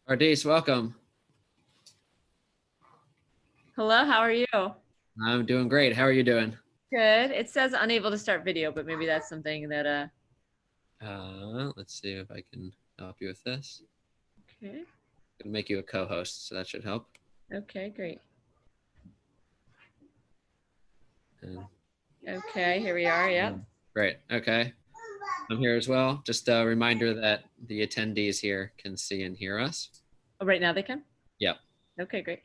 Pardis, welcome. Hello, how are you? I'm doing great. How are you doing? Good. It says unable to start video, but maybe that's something that Let's see if I can help you with this. okay. I'm gonna make you a co-host, so that should help. Okay, great. And, Okay, here we are. Yep. great. Okay. I'm here as well. Just a reminder that the attendees here can see and hear us. Oh, right now they can? Yep. Okay, great.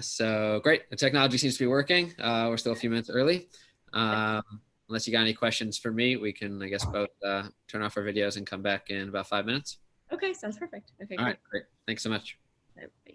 So great. The technology seems to be working. We're still a few minutes early. Unless you got any questions for me, we can, I guess, both turn off our videos and come back in about 5 minutes. Okay, sounds perfect. Okay, All great. right, great. Thanks so much. Bye.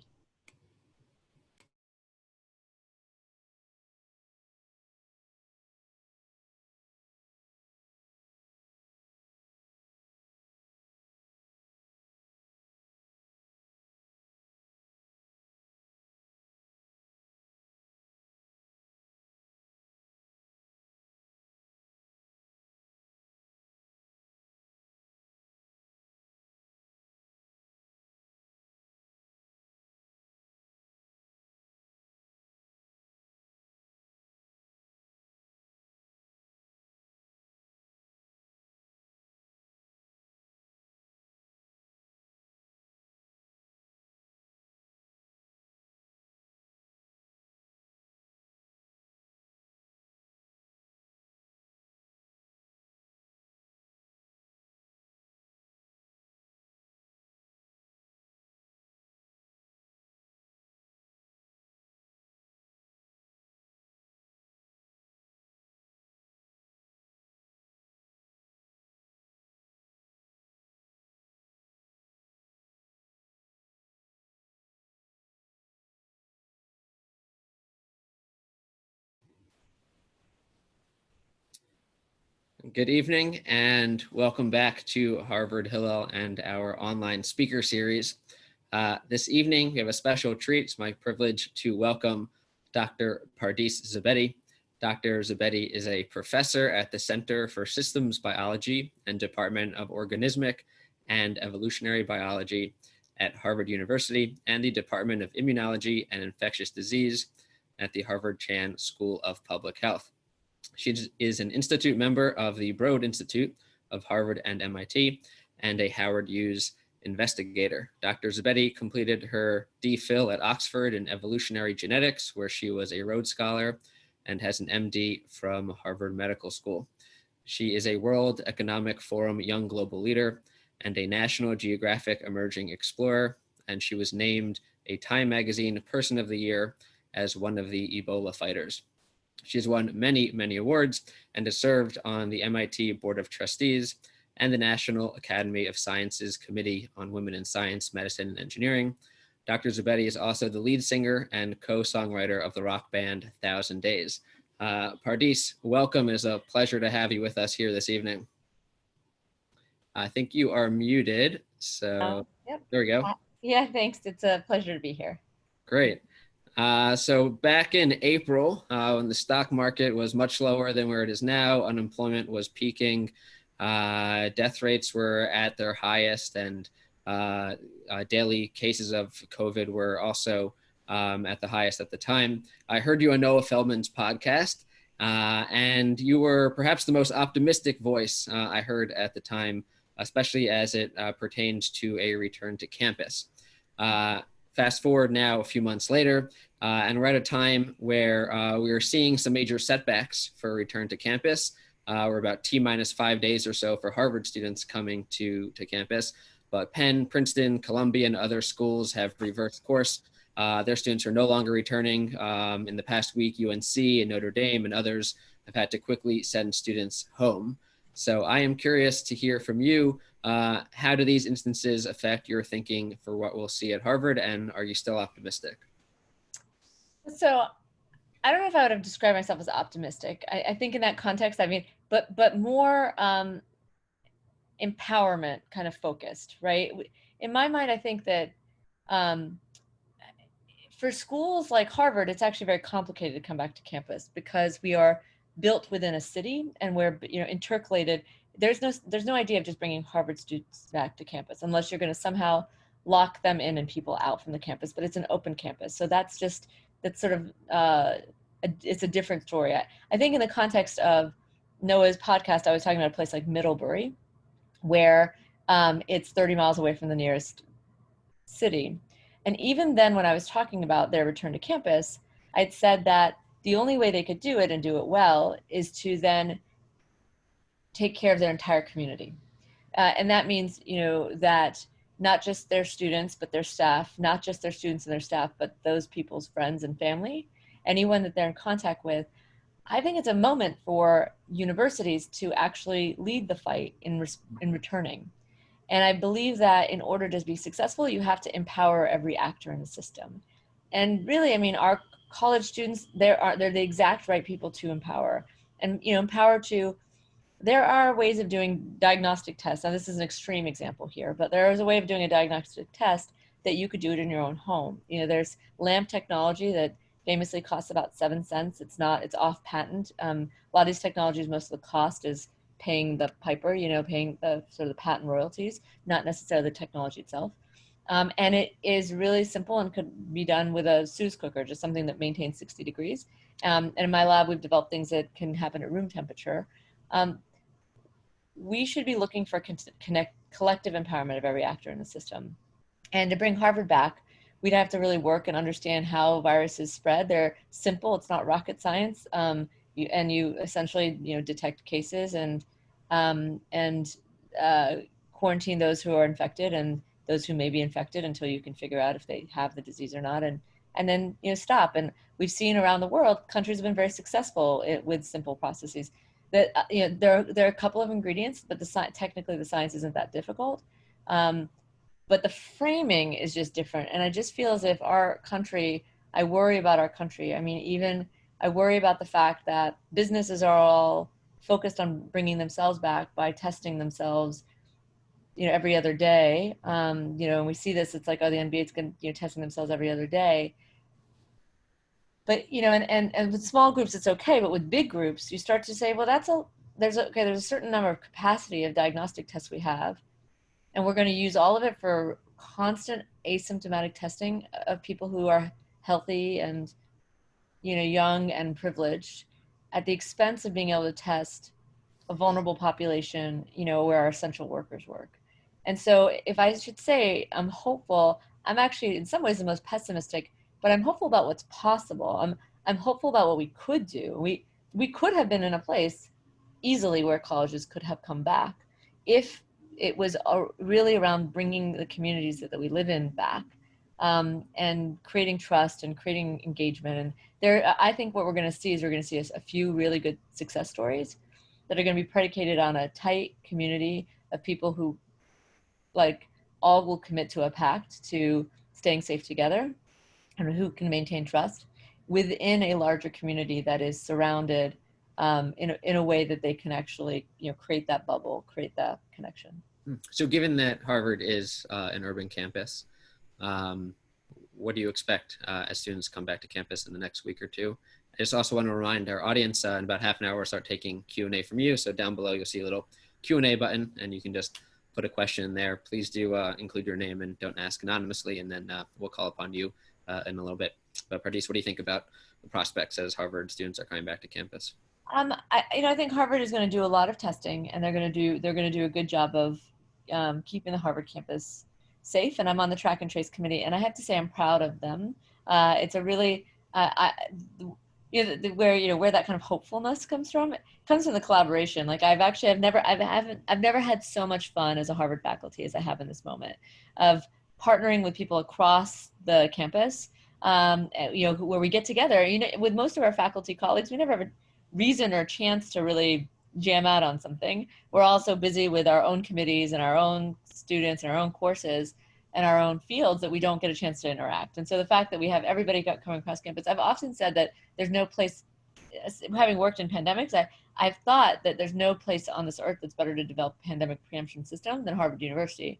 Good evening and welcome back to Harvard Hillel and our online speaker series. This evening, we have a special treat. It's my privilege to welcome Dr. Pardis Sabeti. Dr. Sabeti is a professor at the Center for Systems Biology and Department of Organismic and Evolutionary Biology at Harvard University and the Department of Immunology and Infectious Disease at the Harvard Chan School of Public Health. She is an institute member of the Broad Institute of Harvard and MIT and a Howard Hughes investigator. Dr. Sabeti completed her DPhil at Oxford in evolutionary genetics, where she was a Rhodes Scholar, and has an MD from Harvard Medical School. She is a World Economic Forum Young Global Leader and a National Geographic Emerging Explorer, and she was named a Time Magazine Person of the Year as one of the Ebola fighters. She's won many, many awards and has served on the MIT Board of Trustees and the National Academy of Sciences Committee on Women in Science, Medicine, and Engineering. Dr. Sabeti is also the lead singer and co-songwriter of the rock band 1,000 Days. Pardis, welcome. It's a pleasure to have you with us here this evening. I think you are muted, so Yep. There we go. Yeah, thanks. It's a pleasure to be here. Great. So back in April, when the stock market was much lower than where it is now, unemployment was peaking, death rates were at their highest, and daily cases of COVID were also at the highest at the time. I heard you on Noah Feldman's podcast, and you were perhaps the most optimistic voice I heard at the time, especially as it pertained to a return to campus. Fast forward now a few months later, and we're at a time where we are seeing some major setbacks for a return to campus. We're about T-minus 5 days or so for Harvard students coming to campus, but Penn, Princeton, Columbia, and other schools have reversed course. Their students are no longer returning. In the past week, UNC and Notre Dame and others have had to quickly send students home. So I am curious to hear from you. How do these instances affect your thinking for what we'll see at Harvard, and are you still optimistic? So I don't know if I would have described myself as optimistic. I think in that context, I mean, but more empowerment kind of focused, right? In my mind, I think that for schools like Harvard, it's actually very complicated to come back to campus because we are built within a city and we're intercalated. There's no idea of just bringing Harvard students back to campus unless you're going to somehow lock them in and people out from the campus, but it's an open campus. So that's sort of, it's a different story. I think in the context of Noah's podcast, I was talking about a place like Middlebury, where it's 30 miles away from the nearest city. And even then, when I was talking about their return to campus, I'd said that the only way they could do it and do it well is to then take care of their entire community. And that means, that not just their students, but their staff, not just their students and their staff, but those people's friends and family, anyone that they're in contact with. I think it's a moment for universities to actually lead the fight in returning. And I believe that in order to be successful, you have to empower every actor in the system. And really, I mean, our college students, they're the exact right people to empower. And, there are ways of doing diagnostic tests. Now, this is an extreme example here, but there is a way of doing a diagnostic test that you could do it in your own home. There's LAMP technology that famously costs about 7 cents. It's off patent. A lot of these technologies, most of the cost is paying the piper, paying the sort of the patent royalties, not necessarily the technology itself. And it is really simple and could be done with a Suze cooker, just something that maintains 60 degrees. And in my lab, we've developed things that can happen at room temperature. We should be looking for collective empowerment of every actor in the system. And to bring Harvard back, we'd have to really work and understand how viruses spread. They're simple, it's not rocket science. You essentially, detect cases and quarantine those who are infected and those who may be infected until you can figure out if they have the disease or not. And then, stop. And we've seen around the world, countries have been very successful with simple processes. That there are a couple of ingredients, but technically the science isn't that difficult. But the framing is just different. And I just feel as if I worry about our country. I mean, I worry about the fact that businesses are all focused on bringing themselves back by testing themselves, every other day. And we see this, it's like, the NBA's testing themselves every other day. But, and with small groups, it's okay. But with big groups, you start to say, well, there's a certain number of capacity of diagnostic tests we have. And we're going to use all of it for constant asymptomatic testing of people who are healthy and, young and privileged at the expense of being able to test a vulnerable population, where our essential workers work. And so if I should say I'm hopeful, I'm actually in some ways the most pessimistic, but I'm hopeful about what's possible. I'm hopeful about what we could do. We could have been in a place easily where colleges could have come back if it was really around bringing the communities that we live in back, and creating trust and creating engagement. And I think what we're going to see is a few really good success stories that are going to be predicated on a tight community of people who all will commit to a pact to staying safe together and who can maintain trust within a larger community that is surrounded in a way that they can actually, create that bubble, create that connection. So given that Harvard is an urban campus, what do you expect as students come back to campus in the next week or two? I just also want to remind our audience in about half an hour, we'll start taking Q&A from you. So down below, you'll see a little Q&A button and you can just put a question in there. Please do include your name and don't ask anonymously, and then we'll call upon you in a little bit. But Pardis, what do you think about the prospects as Harvard students are coming back to campus? I think Harvard is going to do a lot of testing, and they're going to do a good job of keeping the Harvard campus safe. And I'm on the track and trace committee, and I have to say I'm proud of them. It's a really where that kind of hopefulness comes from. It comes from the collaboration. Like I've never had so much fun as a Harvard faculty as I have in this moment of partnering with people across the campus. Where we get together. With most of our faculty colleagues, we never have a reason or chance to really jam out on something. We're also busy with our own committees and our own students and our own courses and our own fields that we don't get a chance to interact. And so the fact that we have everybody coming across campus, I've often said that there's no place, having worked in pandemics, I've thought that there's no place on this earth that's better to develop a pandemic preemption system than Harvard University,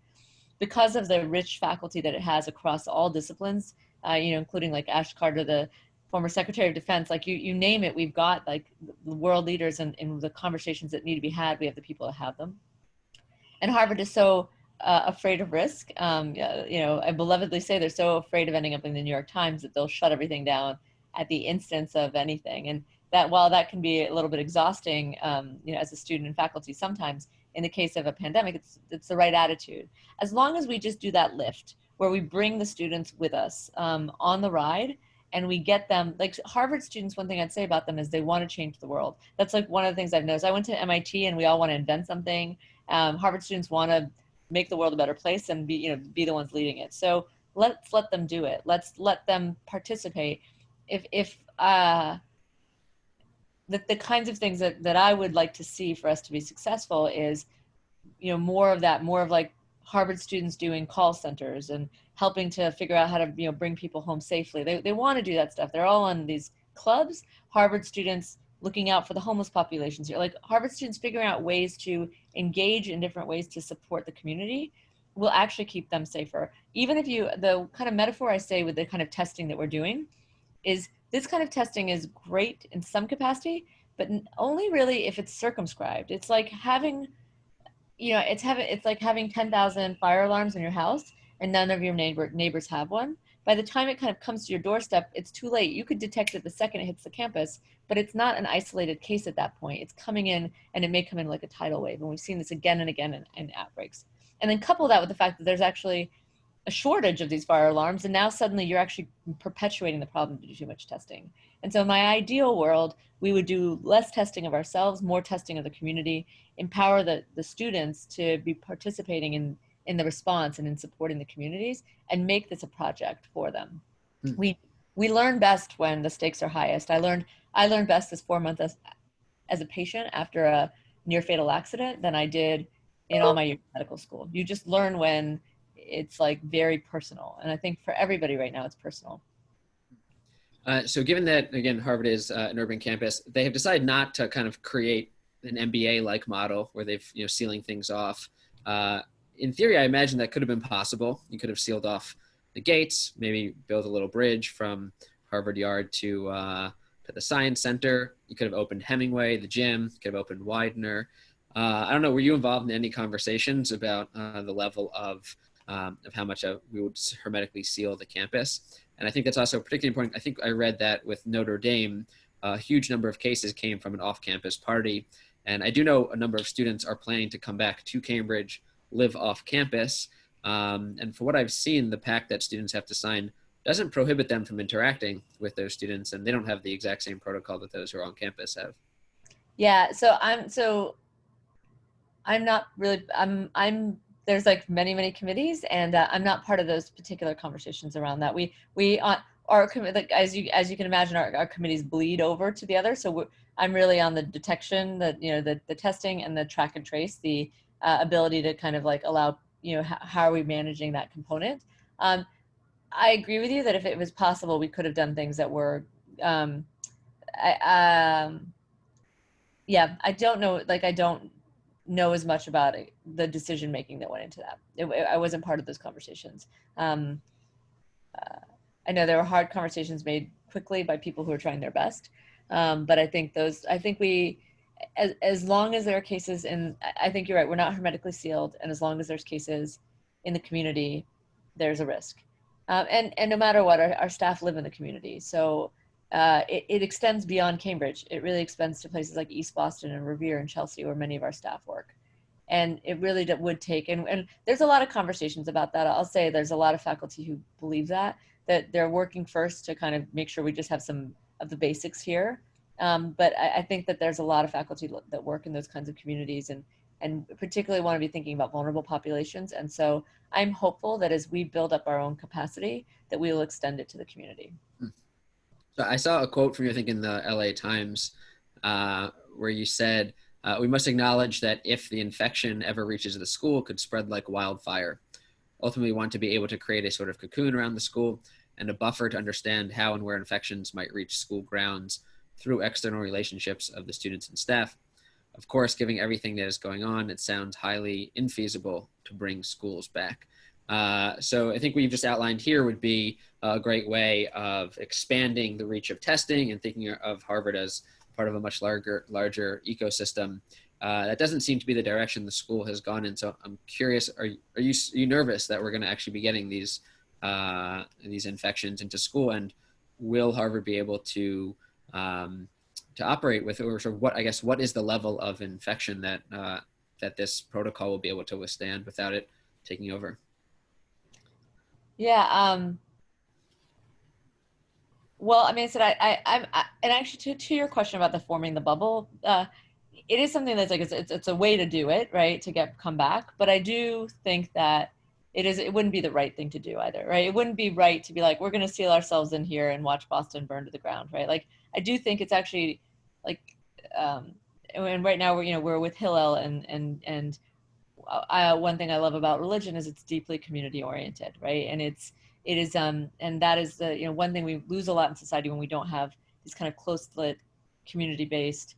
because of the rich faculty that it has across all disciplines, including like Ash Carter, the former Secretary of Defense, like you name it, we've got like the world leaders in the conversations that need to be had. We have the people that have them. And Harvard is so afraid of risk. I belovedly say they're so afraid of ending up in the New York Times that they'll shut everything down at the instance of anything. And that, while that can be a little bit exhausting, as a student and faculty, sometimes in the case of a pandemic, it's the right attitude. As long as we just do that lift where we bring the students with us on the ride, and we get them, like Harvard students, one thing I'd say about them is they want to change the world. That's like one of the things I've noticed. I went to MIT and we all want to invent something. Harvard students want to make the world a better place and be the ones leading it. So let's let them do it. Let's let them participate. If the kinds of things that I would like to see for us to be successful is, more of that, more of like Harvard students doing call centers and helping to figure out how to, bring people home safely. They want to do that stuff. They're all on these clubs. Harvard students looking out for the homeless populations here, like Harvard students figuring out ways to engage in different ways to support the community will actually keep them safer. Even if the kind of metaphor I say with the kind of testing that we're doing is this kind of testing is great in some capacity, but only really if it's circumscribed. It's like having it's like having 10,000 fire alarms in your house and none of your neighbors have one. By the time it kind of comes to your doorstep, it's too late. You could detect it the second it hits the campus, but it's not an isolated case at that point. It's coming in, and it may come in like a tidal wave. And we've seen this again and again in outbreaks. And then couple that with the fact that there's actually a shortage of these fire alarms, and now suddenly you're actually perpetuating the problem to do too much testing. And so in my ideal world, we would do less testing of ourselves, more testing of the community, empower the students to be participating in the response and in supporting the communities, and make this a project for them. We learn best when the stakes are highest. I learned best as 4 months as a patient after a near fatal accident than I did in all my years of medical school. You just learn when it's like very personal. And I think for everybody right now, it's personal. So given that, again, Harvard is an urban campus, they have decided not to kind of create an MBA-like model where they've, sealing things off. In theory, I imagine that could have been possible. You could have sealed off the gates, maybe build a little bridge from Harvard Yard to the Science Center. You could have opened Hemingway, the gym, you could have opened Widener. I don't know, were you involved in any conversations about the level of how much we would hermetically seal the campus? And I think that's also particularly important. I think I read that with Notre Dame, a huge number of cases came from an off-campus party. And I do know a number of students are planning to come back to Cambridge, live off campus. And for what I've seen, the pact that students have to sign doesn't prohibit them from interacting with those students, and they don't have the exact same protocol that those who are on campus have. Yeah, so I'm not really, there's like many committees, and I'm not part of those particular conversations around that. We our like, as you can imagine, our committees bleed over to the other. So I'm really on the detection, the testing, and the track and trace, the ability to kind of like allow, how are we managing that component. I agree with you that if it was possible, we could have done things that were yeah, I don't know, like I don't know as much about it, the decision making that went into that. I wasn't part of those conversations. I know there were hard conversations made quickly by people who are trying their best, but I think we, as long as there are cases, and I think you're right, we're not hermetically sealed, and as long as there's cases in the community, there's a risk. And no matter what, our staff live in the community, so it extends beyond Cambridge. It really extends to places like East Boston and Revere and Chelsea, where many of our staff work. And it really would take, and there's a lot of conversations about that. I'll say there's a lot of faculty who believe that they're working first to kind of make sure we just have some of the basics here. But I think that there's a lot of faculty that work in those kinds of communities and particularly want to be thinking about vulnerable populations. And so I'm hopeful that as we build up our own capacity, that we will extend it to the community. So I saw a quote from you, I think in the LA Times, where you said, we must acknowledge that if the infection ever reaches the school, it could spread like wildfire. Ultimately, we want to be able to create a sort of cocoon around the school and a buffer to understand how and where infections might reach school grounds through external relationships of the students and staff. Of course, given everything that is going on, it sounds highly infeasible to bring schools back. So I think what you've just outlined here would be a great way of expanding the reach of testing and thinking of Harvard as part of a much larger ecosystem. that doesn't seem to be the direction the school has gone in. So I'm curious, are you nervous that we're going to actually be getting these infections into school, and will Harvard be able to operate with, or sort of what is the level of infection that that this protocol will be able to withstand without it taking over? Yeah. Well, I mean, and actually to your question about the forming the bubble, it is something that's like, it's a way to do it, right? To come back. But I do think that it wouldn't be the right thing to do either, right? It wouldn't be right to be like, we're going to seal ourselves in here and watch Boston burn to the ground, right? Like, I do think it's actually like, and right now we're with Hillel, and one thing I love about religion is it's deeply community oriented, right? And it is and that is the one thing we lose a lot in society when we don't have these kind of close lit, community based,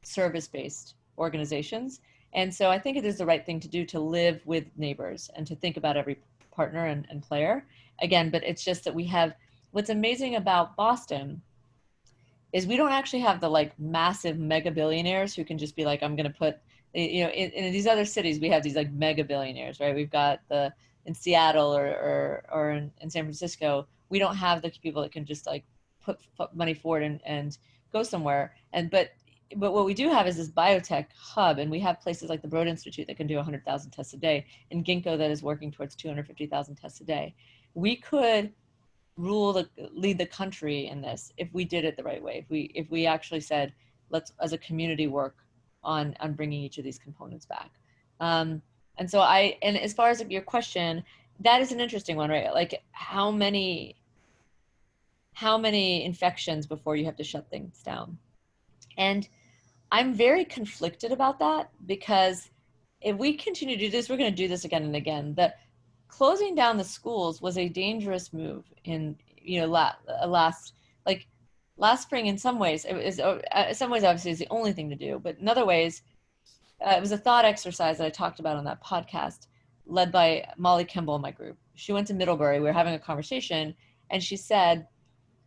service based organizations. And so I think it is the right thing to do, to live with neighbors and to think about every partner and player again. But it's just that we have, what's amazing about Boston is we don't actually have the like massive mega billionaires who can just be like, I'm going to put, in these other cities, we have these like mega billionaires, right? We've got in Seattle or in San Francisco, we don't have the people that can just like put money forward and go somewhere. But what we do have is this biotech hub, and we have places like the Broad Institute that can do 100,000 tests a day, and Ginkgo that is working towards 250,000 tests a day. We could lead the country in this if we did it the right way. If we actually said, let's as a community work on bringing each of these components back. And as far as your question, that is an interesting one, right? Like how many infections before you have to shut things down? And I'm very conflicted about that, because if we continue to do this, we're going to do this again and again. That closing down the schools was a dangerous move in last spring. In some ways it was, obviously is the only thing to do, but in other ways it was a thought exercise that I talked about on that podcast, led by Molly Kimball in my group. She went to Middlebury. We were having a conversation, and she said,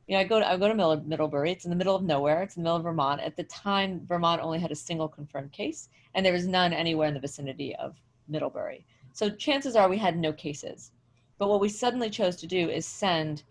I go to Middlebury. It's in the middle of nowhere. It's in the middle of Vermont. At the time, Vermont only had a single confirmed case, and there was none anywhere in the vicinity of Middlebury. So chances are we had no cases. But what we suddenly chose to do is send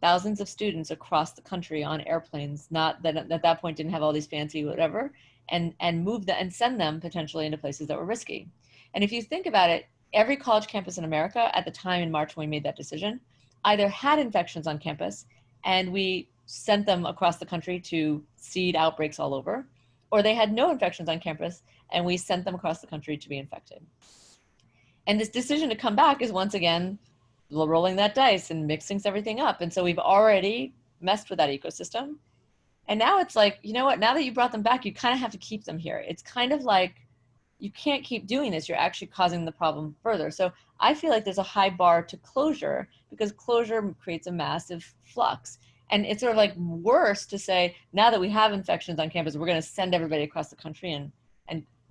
thousands of students across the country on airplanes, not that at that point didn't have all these fancy whatever, and move them and send them potentially into places that were risky. And if you think about it, every college campus in America at the time in March when we made that decision either had infections on campus and we sent them across the country to seed outbreaks all over, or they had no infections on campus and we sent them across the country to be infected. And this decision to come back is once again rolling that dice and mixing everything up. And so we've already messed with that ecosystem. And now it's like, you know what, now that you brought them back, you kind of have to keep them here. It's kind of like, you can't keep doing this. You're actually causing the problem further. So I feel like there's a high bar to closure, because closure creates a massive flux. And it's sort of like worse to say, now that we have infections on campus, we're going to send everybody across the country. And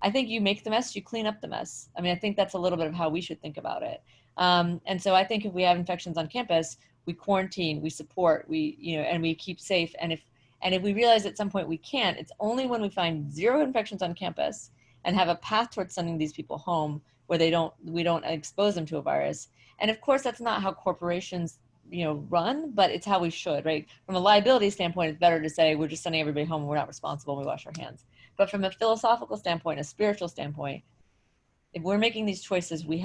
I think you make the mess, you clean up the mess. I mean, I think that's a little bit of how we should think about it. And so I think if we have infections on campus, we quarantine, we support, and we keep safe. And if we realize at some point we can't, it's only when we find zero infections on campus and have a path towards sending these people home where we don't expose them to a virus. And of course, that's not how corporations, run, but it's how we should, right? From a liability standpoint, it's better to say we're just sending everybody home and we're not responsible and we wash our hands. But from a philosophical standpoint, a spiritual standpoint, if we're making these choices, we'll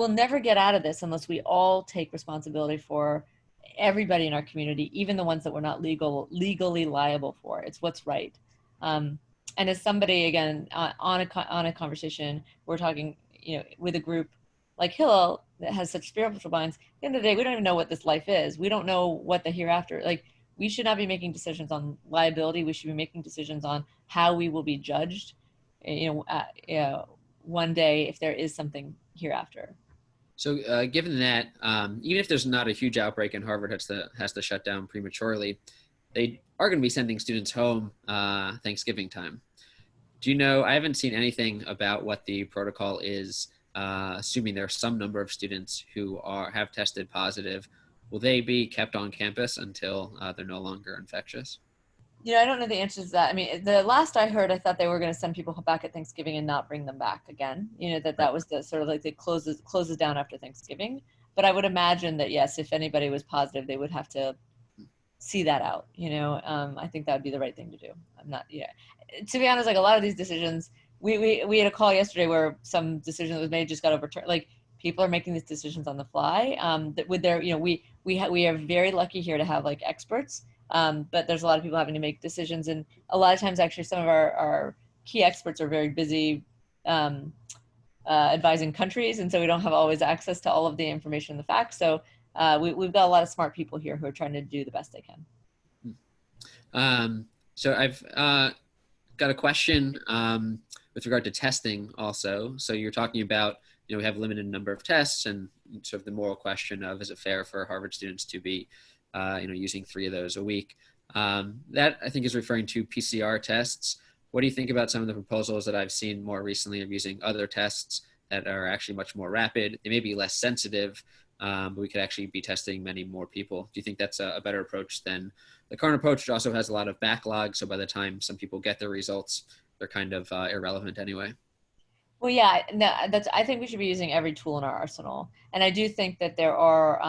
never get out of this unless we all take responsibility for everybody in our community, even the ones that we're not legally liable for. It's what's right. And as somebody, again, on a conversation, we're talking, with a group like Hillel that has such spiritual minds. At the end of the day, we don't even know what this life is. We don't know what the hereafter, like, we should not be making decisions on liability. We should be making decisions on how we will be judged, one day if there is something hereafter. So given that, even if there's not a huge outbreak and Harvard has to shut down prematurely, they are going to be sending students home Thanksgiving time. Do you know, I haven't seen anything about what the protocol is, assuming there are some number of students who have tested positive. Will they be kept on campus until they're no longer infectious? I don't know the answers to that. I mean, the last I heard, I thought they were going to send people back at Thanksgiving and not bring them back again. That Right. was the sort of like it closes down after Thanksgiving. But I would imagine that yes, if anybody was positive, they would have to see that out. I think that would be the right thing to do. I'm not, yeah. To be honest, like a lot of these decisions, we had a call yesterday where some decision that was made just got overturned. Like people are making these decisions on the fly. That with their, we are very lucky here to have like experts. But there's a lot of people having to make decisions, and a lot of times, actually, some of our key experts are very busy. Um, Advising countries, and so we don't have always access to all of the information and the facts. So we've got a lot of smart people here who are trying to do the best they can. So I've got a question with regard to testing also. So you're talking about, we have a limited number of tests, and sort of the moral question of, is it fair for Harvard students to be, using 3 of those a week? That I think is referring to PCR tests. What do you think about some of the proposals that I've seen more recently of using other tests that are actually much more rapid? They may be less sensitive, but we could actually be testing many more people. Do you think that's a better approach than the current approach, which also has a lot of backlog? So by the time some people get their results, they're kind of irrelevant anyway. Well, yeah, no, I think we should be using every tool in our arsenal, and I do think that there are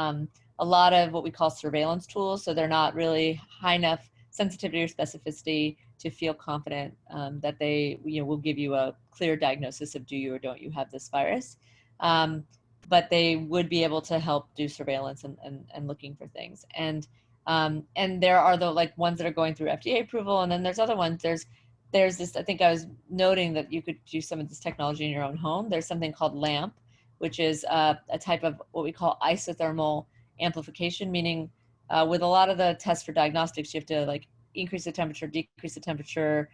a lot of what we call surveillance tools. So they're not really high enough sensitivity or specificity to feel confident that they, will give you a clear diagnosis of do you or don't you have this virus. Um, but they would be able to help do surveillance and looking for things. And there are the like ones that are going through FDA approval, and then there's other ones. There's this, I think I was noting that you could do some of this technology in your own home. There's something called LAMP, which is a type of what we call isothermal amplification, meaning with a lot of the tests for diagnostics, you have to like increase the temperature, decrease the temperature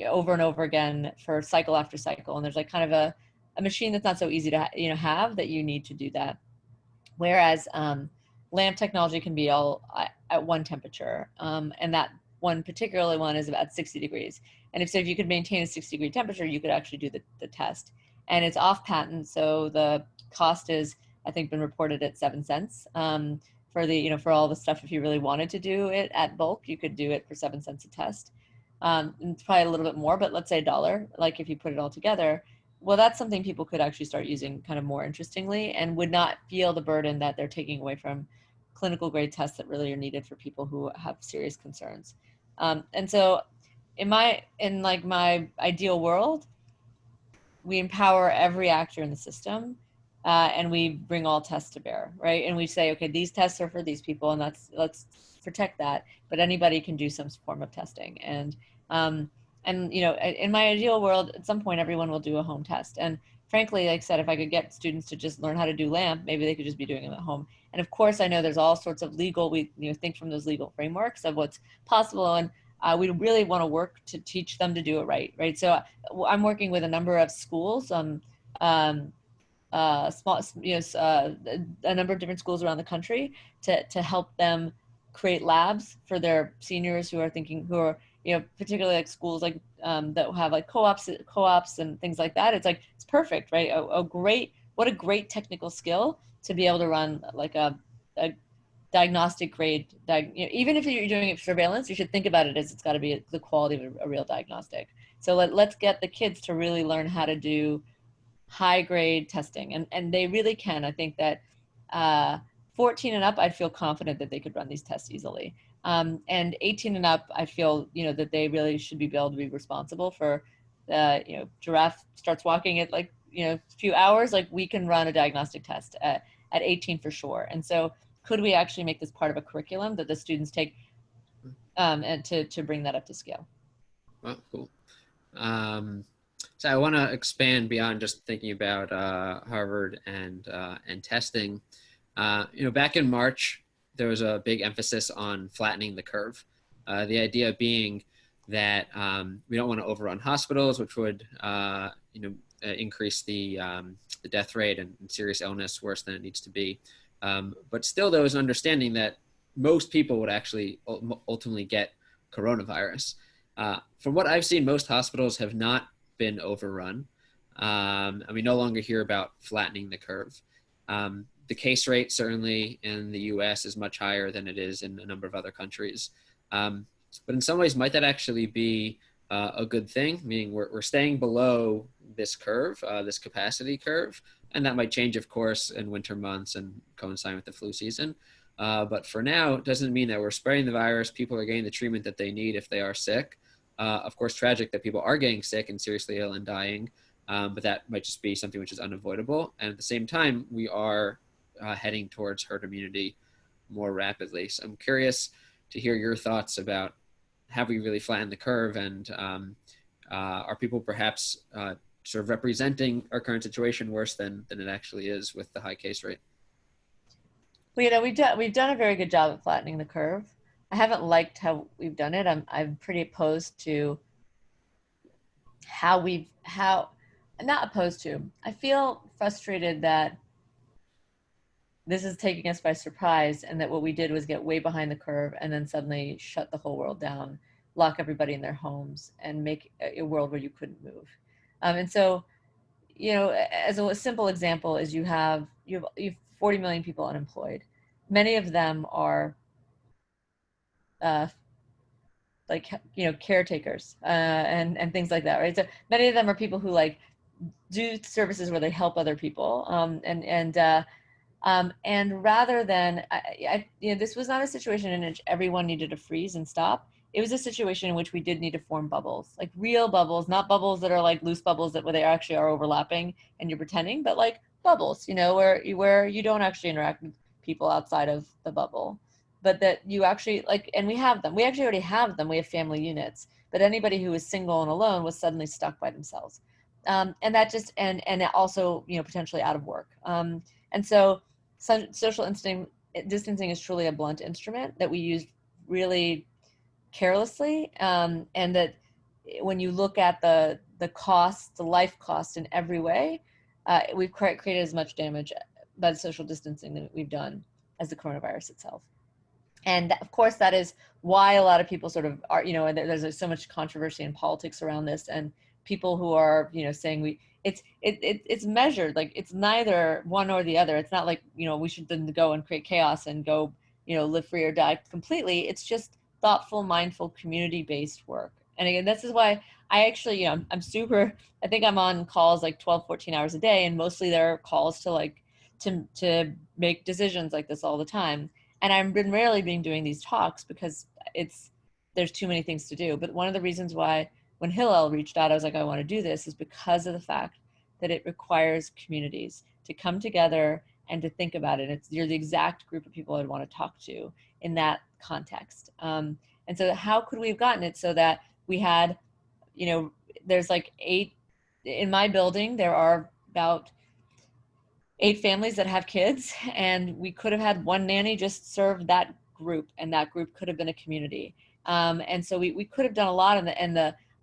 over and over again for cycle after cycle. And there's like kind of a machine that's not so easy to have that you need to do that. Whereas lamp technology can be all at one temperature, and that one particularly one is about 60 degrees. And if you could maintain a 60-degree temperature, you could actually do the test. And it's off patent, so the cost is, I think, been reported at 7 cents. For for all the stuff, if you really wanted to do it at bulk, you could do it for 7 cents a test. It's probably a little bit more, but let's say $1, like if you put it all together. Well, that's something people could actually start using kind of more interestingly, and would not feel the burden that they're taking away from clinical grade tests that really are needed for people who have serious concerns. And so in my ideal world, we empower every actor in the system, and we bring all tests to bear, right? And we say, okay, these tests are for these people, and let's protect that. But anybody can do some form of testing, and in my ideal world, at some point, everyone will do a home test. And frankly, like I said, if I could get students to just learn how to do LAMP, maybe they could just be doing them at home. And of course, I know there's all sorts of legal. We think from those legal frameworks of what's possible, and we really want to work to teach them to do it right. So I'm working with a number of schools, small, a number of different schools around the country to help them create labs for their seniors who are particularly like schools like that have like co-ops and things like that. It's perfect, right? What a great technical skill to be able to run like a diagnostic grade. Even if you're doing it for surveillance, you should think about it as it's got to be the quality of a real diagnostic. So let's get the kids to really learn how to do high grade testing, and they really can. I think that 14 and up, I'd feel confident that they could run these tests easily. And 18 and up, I feel that they really should be able to be responsible for. Giraffe starts walking at like a few hours, like we can run a diagnostic test at 18 for sure. And so, could we actually make this part of a curriculum that the students take, and to bring that up to scale? Well, cool. So I want to expand beyond just thinking about Harvard and testing. Back in March, there was a big emphasis on flattening the curve. The idea being that we don't want to overrun hospitals, which would increase the death rate and serious illness worse than it needs to be. But still, there was an understanding that most people would actually ultimately get coronavirus. From what I've seen, most hospitals have not been overrun. And we no longer hear about flattening the curve. The case rate certainly in the US is much higher than it is in a number of other countries. But in some ways, might that actually be a good thing? Meaning we're staying below this curve, this capacity curve, and that might change, of course, in winter months and coincide with the flu season. But for now, it doesn't mean that we're spreading the virus. People are getting the treatment that they need if they are sick. Of course, tragic that people are getting sick and seriously ill and dying, but that might just be something which is unavoidable. And at the same time, we are heading towards herd immunity more rapidly. So I'm curious to hear your thoughts about, have we really flattened the curve, and are people perhaps sort of representing our current situation worse than it actually is with the high case rate? Well, we've done a very good job at flattening the curve. I haven't liked how we've done it. I'm pretty opposed to how not opposed to. I feel frustrated that this is taking us by surprise, and that what we did was get way behind the curve and then suddenly shut the whole world down, lock everybody in their homes, and make a world where you couldn't move. And so, as a simple example is you have 40 million people unemployed. Many of them are uh, caretakers and things like that, right? So many of them are people who like do services where they help other people, and rather than, this was not a situation in which everyone needed to freeze and stop. It was a situation in which we did need to form bubbles, like real bubbles, not bubbles that are like loose bubbles where they actually are overlapping and you're pretending, but like bubbles, where you don't actually interact with people outside of the bubble, but that you actually like, and we have them. We actually already have them. We have family units, but anybody who was single and alone was suddenly stuck by themselves. And that just, and also, potentially out of work. And so social distancing is truly a blunt instrument that we use really carelessly, and that when you look at the cost, the life cost in every way, we've created as much damage by the social distancing that we've done as the coronavirus itself. And of course, that is why a lot of people sort of are, there's so much controversy in politics around this, and people who are, saying it's measured, like it's neither one or the other. It's not like, we should then go and create chaos and go, live free or die completely. It's just thoughtful, mindful, community-based work. And again, this is why I actually, I'm super, I think I'm on calls like 12, 14 hours a day, and mostly there are calls to like, to make decisions like this all the time. And I've been rarely been doing these talks because there's too many things to do. But one of the reasons why when Hillel reached out, I was like, I want to do this, is because of the fact that it requires communities to come together and to think about it. You're the exact group of people I'd want to talk to in that context. And so how could we have gotten it so that we had, there's like 8, in my building, there are about 8 families that have kids, and we could have had one nanny just serve that group, and that group could have been a community. And so we could have done a lot.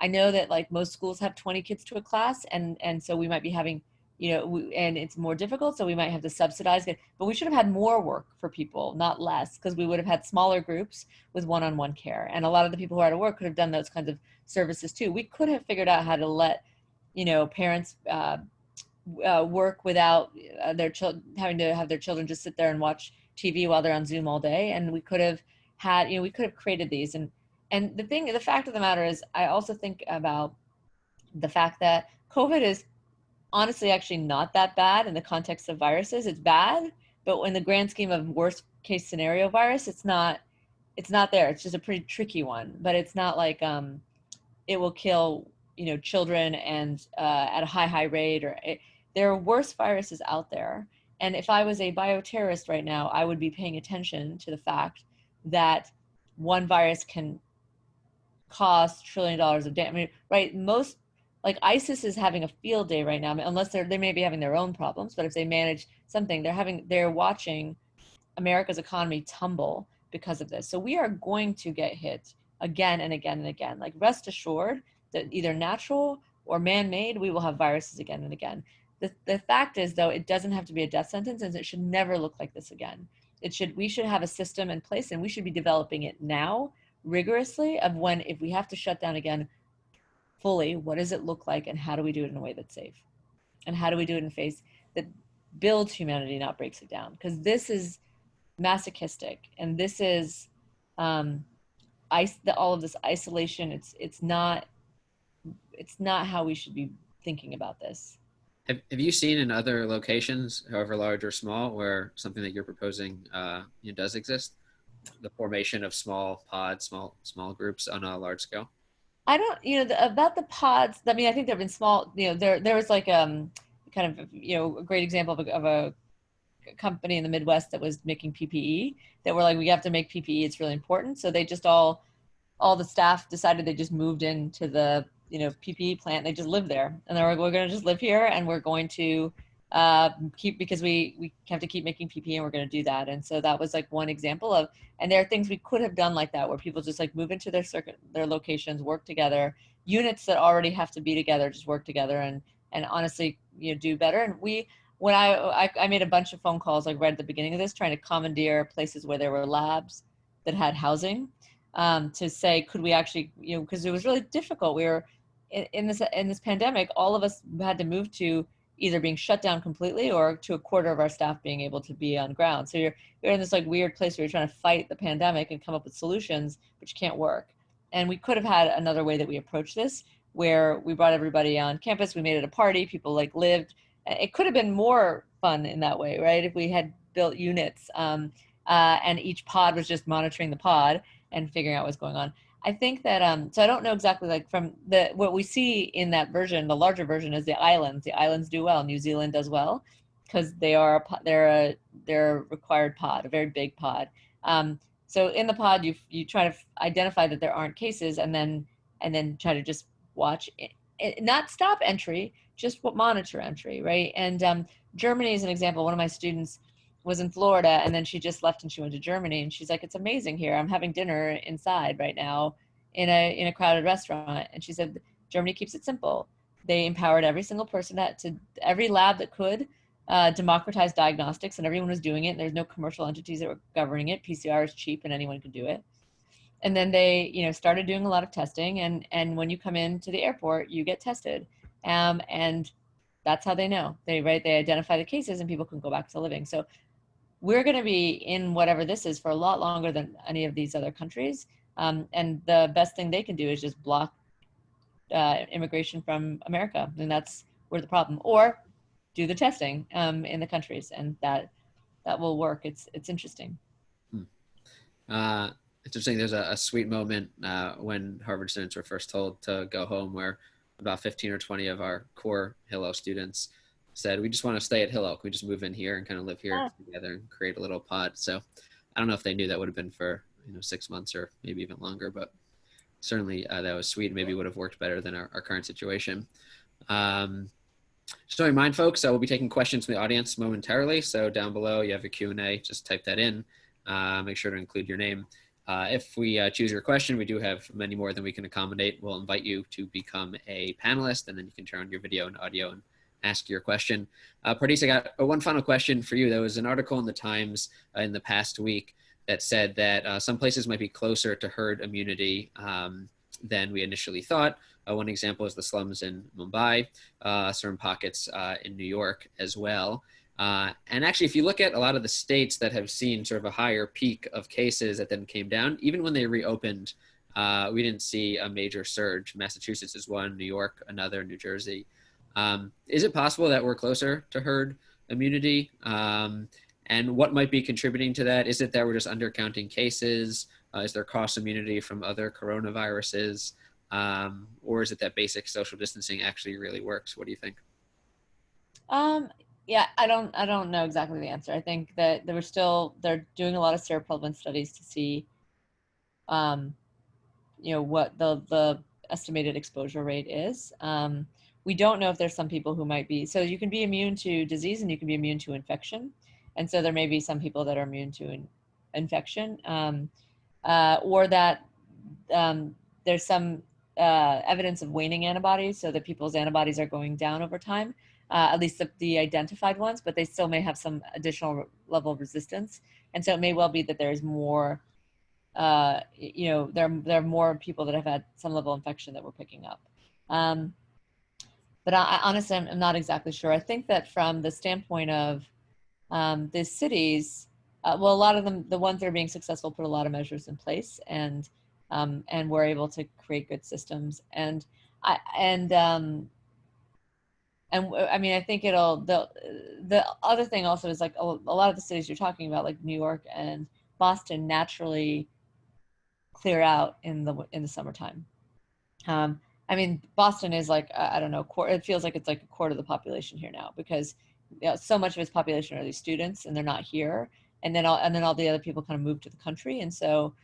I know that like most schools have 20 kids to a class, and so we might be having, and it's more difficult, so we might have to subsidize it. But we should have had more work for people, not less, because we would have had smaller groups with one-on-one care. And a lot of the people who are out of work could have done those kinds of services too. We could have figured out how to let, parents work without their children having to have their children just sit there and watch TV while they're on Zoom all day. And we could have had, we could have created these. And the fact of the matter is, I also think about the fact that COVID is honestly actually not that bad in the context of viruses. It's bad, but in the grand scheme of worst case scenario virus, it's not there. It's just a pretty tricky one, but it's not like it will kill, children and at a high rate, there are worse viruses out there. And if I was a bioterrorist right now, I would be paying attention to the fact that one virus can cost $1 trillion of damage. I mean, right? Most, like ISIS is having a field day right now, I mean, unless they may be having their own problems, but if they manage something, they're watching America's economy tumble because of this. So we are going to get hit again and again and again. Like, rest assured that either natural or man-made, we will have viruses again and again. The fact is, though, it doesn't have to be a death sentence, and it should never look like this again. We should have a system in place, and we should be developing it now rigorously, of when, if we have to shut down again fully, what does it look like, and how do we do it in a way that's safe? And how do we do it in a face that builds humanity, not breaks it down? Because this is masochistic, and this is all of this isolation, it's not how we should be thinking about this. Have you seen in other locations, however large or small, where something that you're proposing does exist? The formation of small pods, small groups on a large scale? I don't, about the pods. I mean, I think there've been small. There was like kind of a great example of a company in the Midwest that was making PPE, that were like, we have to make PPE. It's really important. So they just all the staff decided they just moved into the PPE plant. They just lived there, and they're like, we're going to just live here, and we're going to keep, because we have to keep making PPE, and we're going to do that. And so that was like one example of, and there are things we could have done like that, where people just like move into their locations, work together, units that already have to be together just work together, and honestly do better. And when I made a bunch of phone calls like right at the beginning of this, trying to commandeer places where there were labs that had housing, to say, could we actually, because it was really difficult. We were in this pandemic, all of us had to move to either being shut down completely or to a quarter of our staff being able to be on ground. So you're in this like weird place where you're trying to fight the pandemic and come up with solutions, but you can't work. And we could have had another way that we approach this, where we brought everybody on campus, we made it a party, people like lived. It could have been more fun in that way, right? If we had built units, and each pod was just monitoring the pod and figuring out what's going on. I think that, so I don't know exactly, like from what we see in that version, the larger version is the islands. The islands do well. New Zealand does well because they're a required pod, a very big pod. So in the pod, you try to identify that there aren't cases, and then try to just watch, not stop entry, just monitor entry, right? And Germany is an example. One of my students was in Florida, and then she just left and she went to Germany, and she's like, it's amazing here. I'm having dinner inside right now in a crowded restaurant. And she said, Germany keeps it simple. They empowered every single person every lab that could democratize diagnostics, and everyone was doing it. And there's no commercial entities that were governing it. PCR is cheap and anyone could do it. And then they, started doing a lot of testing. And when you come into the airport, you get tested. And that's how they know. They identify the cases, and people can go back to living. So we're going to be in whatever this is for a lot longer than any of these other countries. And the best thing they can do is just block immigration from America. And that's where the problem, or do the testing in the countries. And that will work. It's interesting. Interesting. There's a sweet moment when Harvard students were first told to go home, where about 15 or 20 of our core Hillel students said, we just want to stay at Hillel. Can we just move in here and kind of live here together and create a little pod? So I don't know if they knew that would have been for 6 months or maybe even longer, but certainly that was sweet. Maybe would have worked better than our current situation. Just to remind folks, we'll be taking questions from the audience momentarily. So down below you have a Q&A, just type that in. Make sure to include your name. If we choose your question, we do have many more than we can accommodate. We'll invite you to become a panelist, and then you can turn on your video and audio and ask your question. Pardis, I got one final question for you. There was an article in the Times in the past week that said that some places might be closer to herd immunity than we initially thought. One example is the slums in Mumbai, certain pockets in New York as well. And actually, if you look at a lot of the states that have seen sort of a higher peak of cases that then came down, even when they reopened, we didn't see a major surge. Massachusetts is one, New York another, New Jersey. Is it possible that we're closer to herd immunity? And what might be contributing to that? Is it that we're just undercounting cases? Is there cross immunity from other coronaviruses? Or is it that basic social distancing actually really works? What do you think? Yeah, I don't know exactly the answer. I think that they're doing a lot of seroprevalence studies to see, what the estimated exposure rate is. We don't know if there's some people who might be, so you can be immune to disease and you can be immune to infection. And so there may be some people that are immune to infection, or that there's some evidence of waning antibodies, so that people's antibodies are going down over time, at least the identified ones, but they still may have some additional level of resistance. And so it may well be that there's more, there are more people that have had some level of infection that we're picking up. But I honestly, I'm not exactly sure. I think that from the standpoint of the cities, well, a lot of them, the ones that are being successful, put a lot of measures in place. And and we're able to create good systems. And I mean, I think the other thing also is like a lot of the cities you're talking about, like New York and Boston, naturally clear out in the summertime. I mean, Boston is like, I don't know, it feels like it's like a quarter of the population here now, because so much of its population are these students and they're not here. And then all the other people kind of move to the country. And so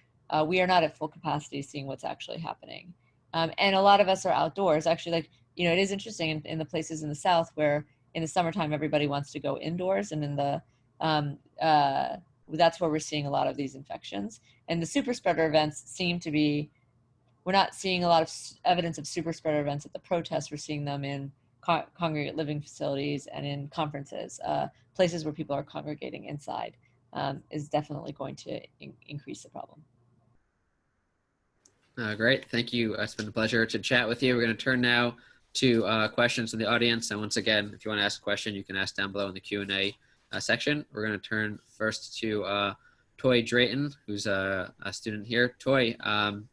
we are not at full capacity seeing what's actually happening. And a lot of us are outdoors. Actually, like, it is interesting in the places in the South where in the summertime, everybody wants to go indoors. And in the, that's where we're seeing a lot of these infections. And the super spreader events seem to be, we're not seeing a lot of evidence of super spreader events at the protests. We're seeing them in congregate living facilities and in conferences. Places where people are congregating inside is definitely going to increase the problem. Great, thank you. It's been a pleasure to chat with you. We're going to turn now to questions from the audience. And once again, if you want to ask a question, you can ask down below in the Q&A section. We're going to turn first to Toy Drayton, who's a student here. Toy,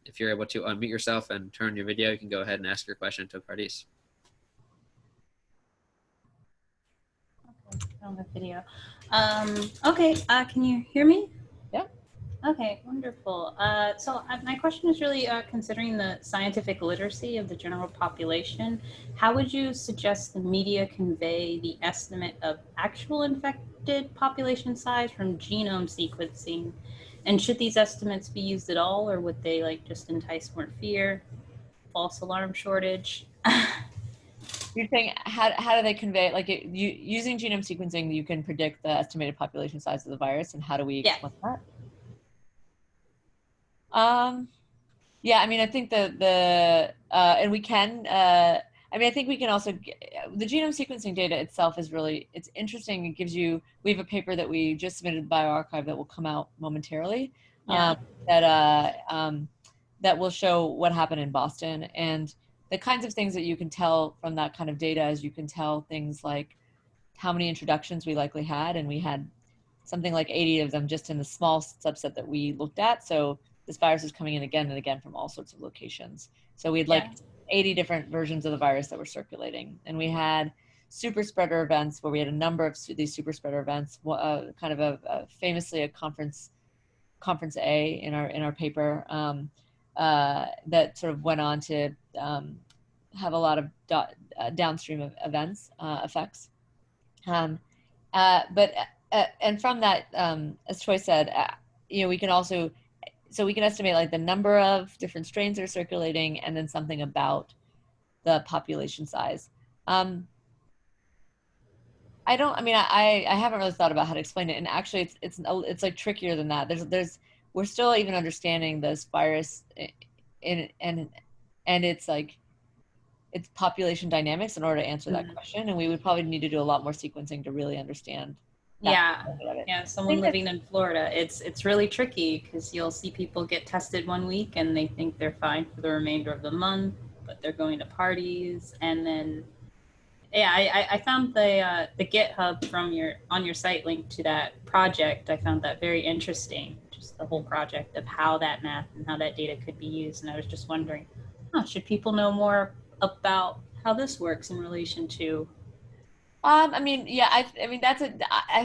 if you're able to unmute yourself and turn your video, you can go ahead and ask your question to Pardis. Okay, on the video. Okay, can you hear me? Yeah. Okay, wonderful. So my question is really considering the scientific literacy of the general population, how would you suggest the media convey the estimate of actual infected population size from genome sequencing? And should these estimates be used at all, or would they like just entice more fear, false alarm shortage? You're saying how do they convey, like using genome sequencing, you can predict the estimated population size of the virus, and how do we explain that? Yeah, I mean, I think and we can, I mean, I think we can also, the genome sequencing data itself is really, it's interesting. It gives you, we have a paper that we just submitted to bioRxiv that will come out momentarily, that will show what happened in Boston. And the kinds of things that you can tell from that kind of data is you can tell things like how many introductions we likely had. And we had something like 80 of them just in the small subset that we looked at. So this virus is coming in again and again from all sorts of locations. So we had like 80 different versions of the virus that were circulating. And we had super spreader events where we had a number of these super spreader events, kind of famously a conference A in our paper that sort of went on to have a lot of downstream of effects. And from that, as Troy said, we can also, so we can estimate like the number of different strains that are circulating, and then something about the population size. I haven't really thought about how to explain it, and actually it's like trickier than that. We're still even understanding this virus and it's like its population dynamics in order to answer that question, and we would probably need to do a lot more sequencing to really understand. Someone living in Florida, it's really tricky because you'll see people get tested one week and they think they're fine for the remainder of the month, but they're going to parties. And then I found the GitHub on your site link to that project. I found that very interesting, just the whole project of how that math and how that data could be used. And I was just wondering, should people know more about how this works in relation to? I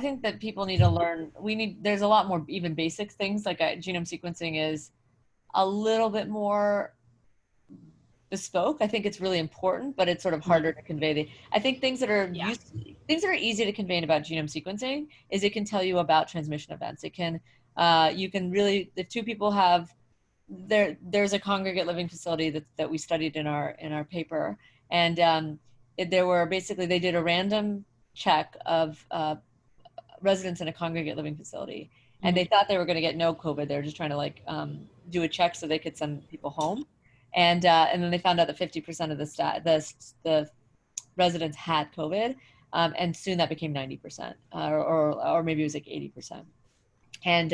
think that people need to learn. There's a lot more even basic things, like genome sequencing is a little bit more bespoke. I think it's really important, but it's sort of harder to convey. I think things that are easy to convey about genome sequencing is it can tell you about transmission events. It can, you can really, if two people have, there's a congregate living facility that we studied in our paper, and they did a random check of residents in a congregate living facility, and they thought they were going to get no COVID. They were just trying to do a check so they could send people home, and then they found out that 50% of the residents had COVID, and soon that became 90%, or maybe it was like 80%, and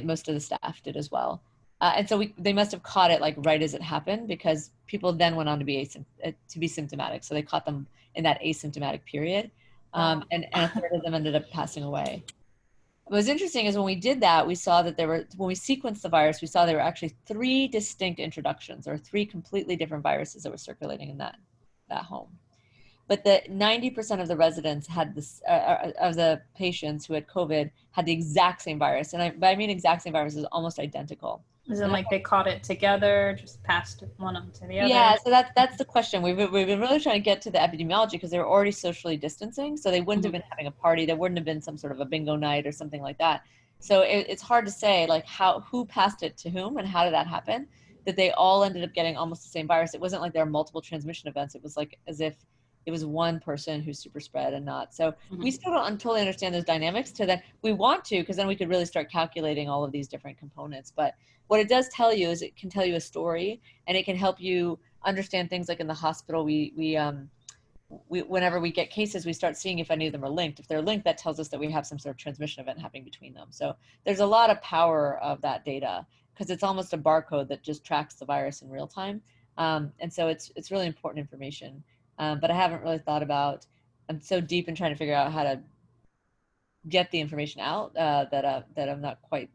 most of the staff did as well. And so they must have caught it like right as it happened, because people then went on to be symptomatic. So they caught them in that asymptomatic period, and a third of them ended up passing away. What was interesting is when we did that, we saw that when we sequenced the virus, we saw there were actually 3 distinct introductions, or 3 completely different viruses that were circulating in that home. But the 90% of the residents had this, of the patients who had COVID had the exact same virus. And I mean exact same virus is almost identical. Is it like they caught it together, just passed one on to the other? Yeah, so that's the question. We've been really trying to get to the epidemiology because they were already socially distancing. So they wouldn't have been having a party. There wouldn't have been some sort of a bingo night or something like that. So it's hard to say like who passed it to whom and how did that happen, that they all ended up getting almost the same virus. It wasn't like there were multiple transmission events. It was like as if it was one person who super spread and not. So we still don't totally understand those dynamics to that. We want to, because then we could really start calculating all of these different components. But what it does tell you is it can tell you a story, and it can help you understand things like in the hospital. We whenever we get cases, we start seeing if any of them are linked. If they're linked, that tells us that we have some sort of transmission event happening between them. So there's a lot of power of that data because it's almost a barcode that just tracks the virus in real time. And so it's really important information. But I haven't really thought about, I'm so deep in trying to figure out how to get the information out that I'm not quite,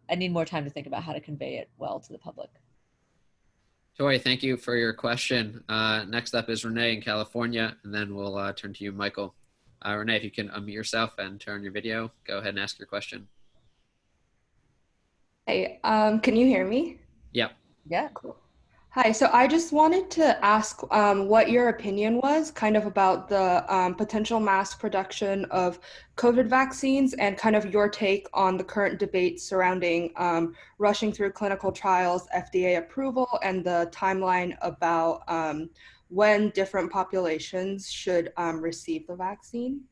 I need more time to think about how to convey it well to the public. Tori, thank you for your question. Next up is Renee in California, and then we'll turn to you, Michael. Renee, if you can unmute yourself and turn your video, go ahead and ask your question. Hey, can you hear me? Yep. Yeah. Cool. Hi, so I just wanted to ask what your opinion was kind of about the potential mass production of COVID vaccines and kind of your take on the current debate surrounding rushing through clinical trials, FDA approval, and the timeline about when different populations should receive the vaccine.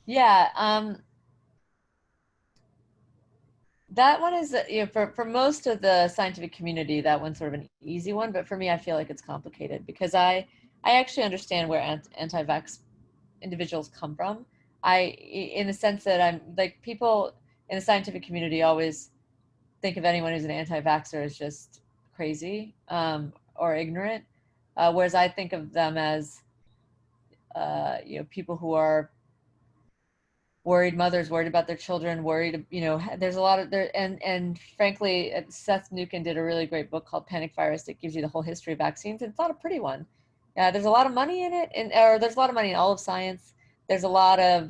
Yeah. That one is, for most of the scientific community, that one's sort of an easy one. But for me, I feel like it's complicated because I actually understand where anti-vax individuals come from. In the sense that I'm like, people in the scientific community always think of anyone who's an anti-vaxxer as just crazy or ignorant, whereas I think of them as people who are worried mothers, worried about their children, worried, there's a lot of there. And frankly, Seth Nukin did a really great book called Panic Virus that gives you the whole history of vaccines. And it's not a pretty one. There's a lot of money in it, or there's a lot of money in all of science. There's a lot of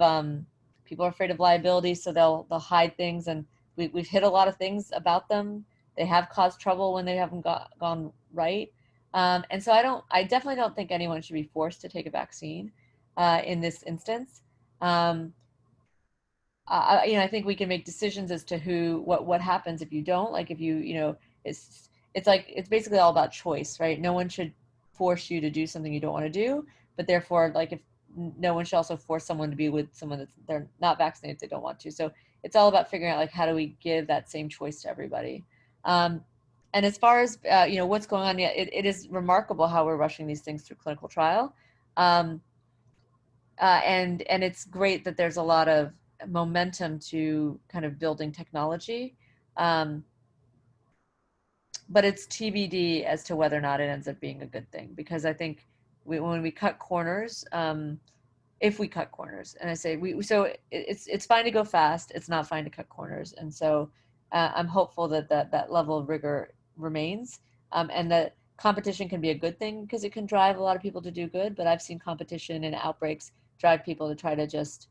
people are afraid of liability, so they'll hide things. And we've hit a lot of things about them. They have caused trouble when they haven't gone right. And so I definitely don't think anyone should be forced to take a vaccine in this instance. I think we can make decisions as to what happens if you don't. Like if it's basically all about choice, right? No one should force you to do something you don't want to do, but therefore, like if no one should also force someone to be with someone they're not vaccinated if they don't want to. So it's all about figuring out like how do we give that same choice to everybody. And as far as what's going on, it is remarkable how we're rushing these things through clinical trial, and it's great that there's a lot of momentum to kind of building technology, but it's TBD as to whether or not it ends up being a good thing, because I think when we cut corners, if we cut corners, and I say it's fine to go fast, it's not fine to cut corners, and so I'm hopeful that level of rigor remains, and that competition can be a good thing because it can drive a lot of people to do good. But I've seen competition and outbreaks drive people to try to just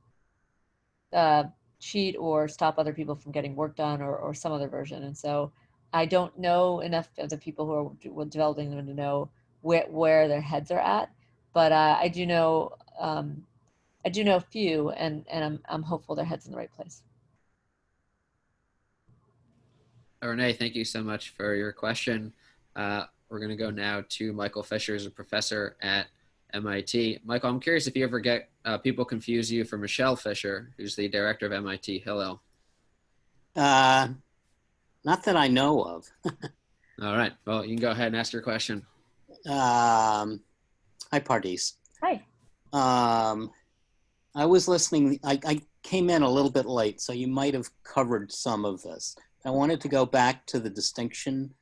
cheat or stop other people from getting work done or some other version. And so I don't know enough of the people who are developing them to know where their heads are at, but I do know a few, and I'm hopeful their head's in the right place. Renee, thank you so much for your question. We're going to go now to Michael Fisher, who's a professor at MIT. Michael, I'm curious if you ever get people confuse you for Michel Fisher, who's the director of MIT Hillel. Not that I know of. All right. Well, you can go ahead and ask your question. Hi, Pardis. Hi. I was listening. I came in a little bit late, so you might have covered some of this. I wanted to go back to the distinction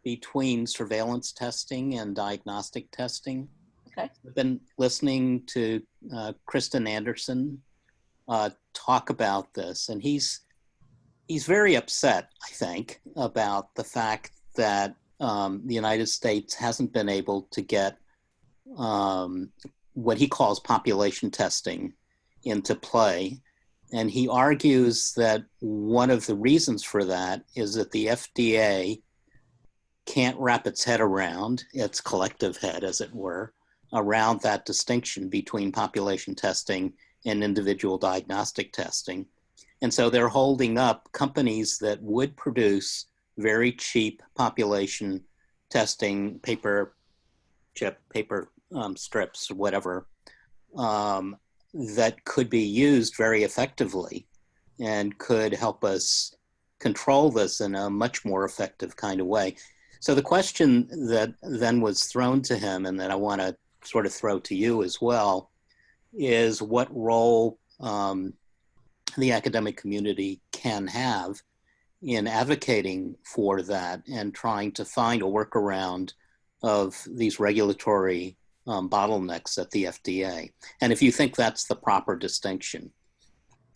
between surveillance testing and diagnostic testing. Okay. I've been listening to Kristen Anderson talk about this, and he's very upset, I think, about the fact that the United States hasn't been able to get what he calls population testing into play. And he argues that one of the reasons for that is that the FDA can't wrap its head around, its collective head, as it were, around that distinction between population testing and individual diagnostic testing. And so they're holding up companies that would produce very cheap population testing, paper strips, whatever, that could be used very effectively and could help us control this in a much more effective kind of way. So the question that then was thrown to him, and that I want to sort of throw to you as well, is what role the academic community can have in advocating for that and trying to find a workaround of these regulatory bottlenecks at the FDA. And if you think that's the proper distinction.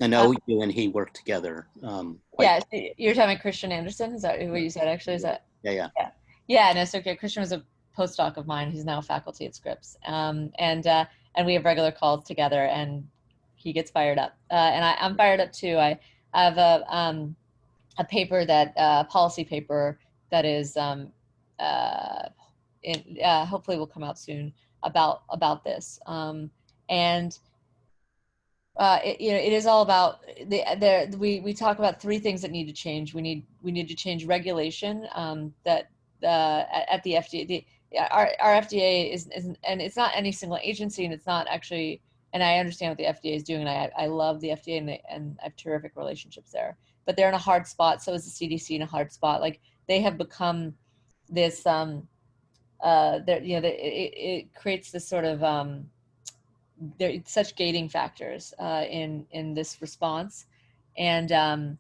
I know you and he work together. Yeah, you're talking about Christian Anderson? Is that what you said, actually? Is that? Yeah. Yeah, no, so okay, Christian was a postdoc of mine. He's now faculty at Scripps. And we have regular calls together, and he gets fired up. And I'm fired up too. I have a paper that, policy paper that is, hopefully will come out soon about this. It is all about we talk about three things that need to change. We need to change regulation that at the FDA. Our FDA is, and it's not any single agency, and it's not actually. And I understand what the FDA is doing, and I love the FDA, and I have terrific relationships there. But they're in a hard spot. So is the CDC in a hard spot. Like, they have become this. It creates this sort of. There such gating factors in this response, and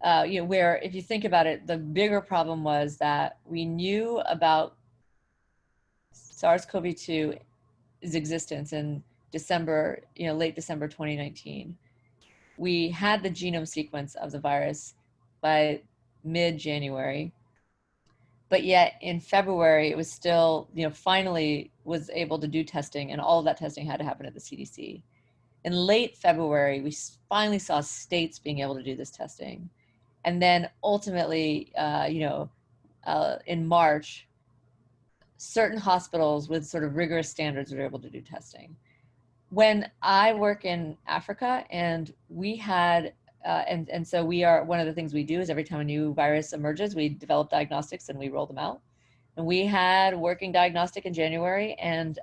where, if you think about it, the bigger problem was that we knew about SARS-CoV-2's existence in December, late December 2019. We had the genome sequence of the virus by mid-January, but yet in February, it was still, finally was able to do testing, and all of that testing had to happen at the CDC. In late February, we finally saw states being able to do this testing. And then ultimately, in March, certain hospitals with sort of rigorous standards were able to do testing. When I work in Africa, and we had, and so we are, one of the things we do is every time a new virus emerges, we develop diagnostics and we roll them out. And we had working diagnostic in January, and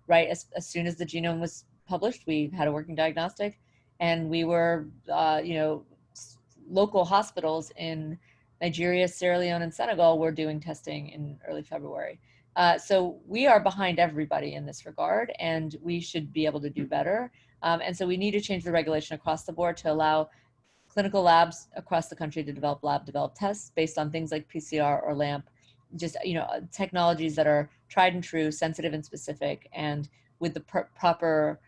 right as soon as the genome was published, we had a working diagnostic, and we were, local hospitals in Nigeria, Sierra Leone, and Senegal were doing testing in early February. So we are behind everybody in this regard, and we should be able to do better. And so we need to change the regulation across the board to allow clinical labs across the country to develop lab-developed tests based on things like PCR or LAMP, just, technologies that are tried and true, sensitive and specific, and with the proper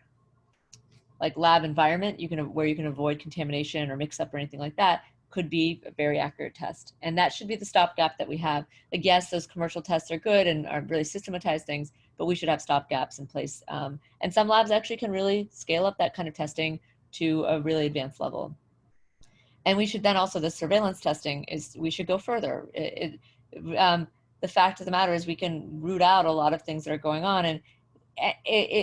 lab environment, where you can avoid contamination or mix up or anything like that, could be a very accurate test. And that should be the stopgap that we have. Yes, those commercial tests are good and are really systematized things, but we should have stopgaps in place. And some labs actually can really scale up that kind of testing to a really advanced level. And we should then also, the surveillance testing we should go further. The fact of the matter is we can root out a lot of things that are going on. And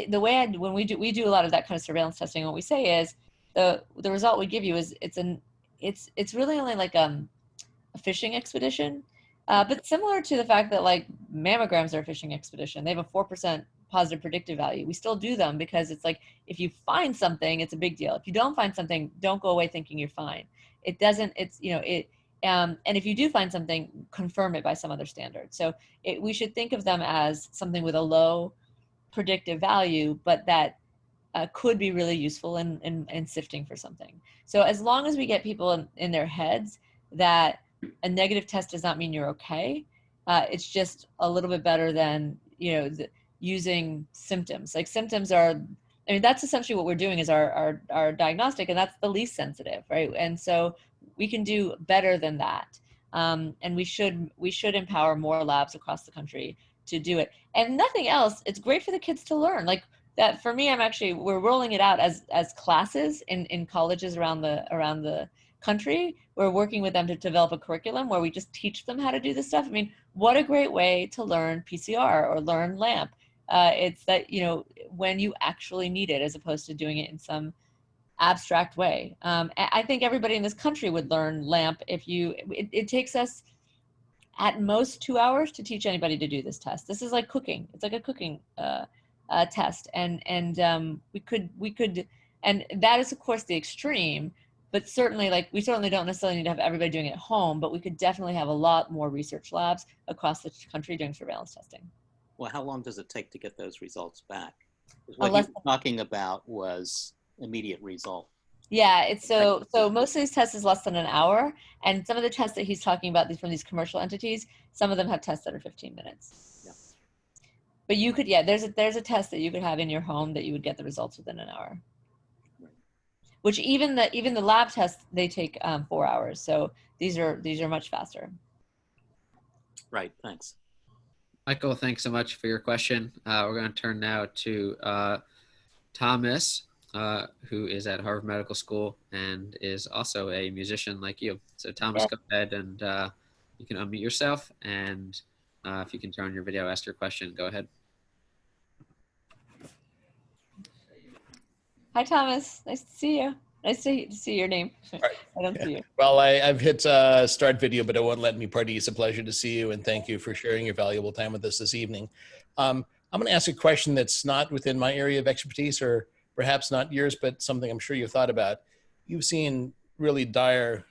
when we do a lot of that kind of surveillance testing, what we say is the result we give you is it's really only like a fishing expedition, but similar to the fact that mammograms are a fishing expedition. They have a 4% positive predictive value. We still do them because it's if you find something, it's a big deal. If you don't find something, don't go away thinking you're fine. It doesn't. And if you do find something, confirm it by some other standard. So we should think of them as something with a low predictive value, but that could be really useful in sifting for something. So as long as we get people in their heads that a negative test does not mean you're okay, it's just a little bit better than using symptoms. Symptoms are I mean, that's essentially what we're doing is our diagnostic, and that's the least sensitive, right? And so we can do better than that. And we should empower more labs across the country to do it. And nothing else, it's great for the kids to learn. Like that, for me, we're rolling it out as classes in colleges around the country. We're working with them to develop a curriculum where we just teach them how to do this stuff. I mean, what a great way to learn PCR or learn LAMP. It's that, you know, when you actually need it, as opposed to doing it in some abstract way. I think everybody in this country would learn LAMP if it takes us at most 2 hours to teach anybody to do this test. This is like cooking. It's like a cooking test. And we could, and that is of course the extreme, but certainly we certainly don't necessarily need to have everybody doing it at home, but we could definitely have a lot more research labs across the country doing surveillance testing. Well, how long does it take to get those results back? What you were talking about was immediate result. Yeah, it's so most of these tests is less than an hour, and some of the tests that he's talking about from these commercial entities, some of them have tests that are 15 minutes. Yeah. But you could, there's a test that you could have in your home that you would get the results within an hour. Right. Which even the lab tests, they take 4 hours. So these are much faster. Right. Thanks. Michael, thanks so much for your question. We're going to turn now to Thomas, who is at Harvard Medical School and is also a musician like you. So Thomas, go ahead and you can unmute yourself, and if you can turn on your video, ask your question, go ahead. Hi, Thomas. Nice to see you. Nice to see your name. Right. I don't see you. Well, I've hit start video, but it won't let me. Pardis, it's a pleasure to see you, and thank you for sharing your valuable time with us this evening. I'm going to ask a question that's not within my area of expertise, or perhaps not yours, but something I'm sure you've thought about. You've seen really dire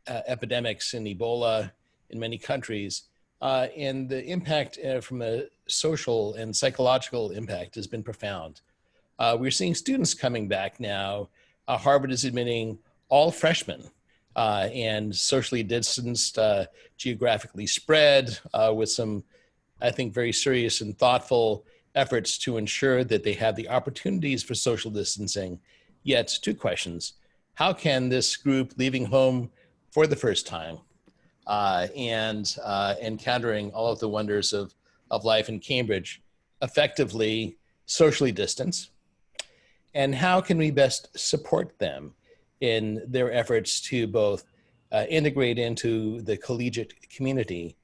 epidemics in Ebola in many countries, and the impact from a social and psychological impact has been profound. We're seeing students coming back now. Harvard is admitting all freshmen and socially distanced, geographically spread with some, I think, very serious and thoughtful efforts to ensure that they have the opportunities for social distancing. Yet, two questions. How can this group leaving home for the first time and encountering all of the wonders of life in Cambridge effectively socially distance? And how can we best support them in their efforts to both integrate into the collegiate community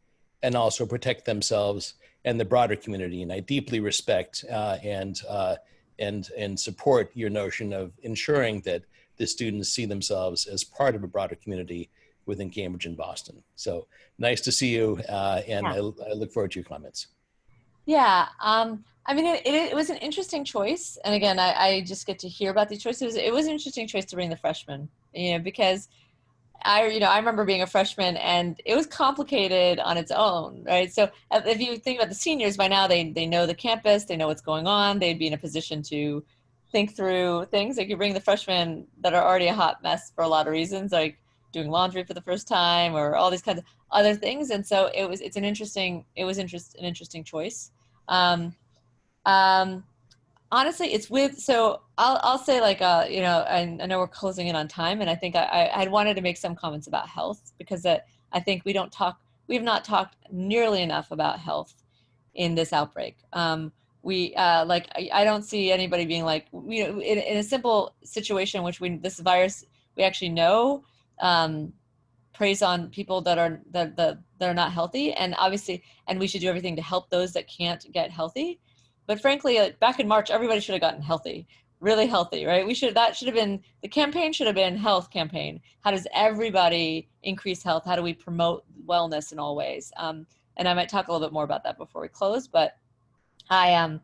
and also protect themselves and the broader community? And I deeply respect and support your notion of ensuring that the students see themselves as part of a broader community within Cambridge and Boston. So nice to see you, and I look forward to your comments. Yeah, I mean, it was an interesting choice. And again, I just get to hear about these choices. It was an interesting choice to bring the freshmen, because I remember being a freshman and it was complicated on its own, right? So if you think about the seniors, by now they know the campus, they know what's going on. They'd be in a position to think through things. Like you bring the freshmen that are already a hot mess for a lot of reasons, like doing laundry for the first time or all these kinds of other things. And so it's an interesting choice. Honestly, it's so I'll say I know we're closing in on time, and I think I had wanted to make some comments about health, because I think we've not talked nearly enough about health in this outbreak. I don't see anybody being in a simple situation in which this virus, we actually know, preys on people that are not healthy, and obviously, and we should do everything to help those that can't get healthy. But frankly, back in March, everybody should have gotten healthy, really healthy, right? The campaign should have been health campaign. How does everybody increase health? How do we promote wellness in all ways? And I might talk a little bit more about that before we close. But I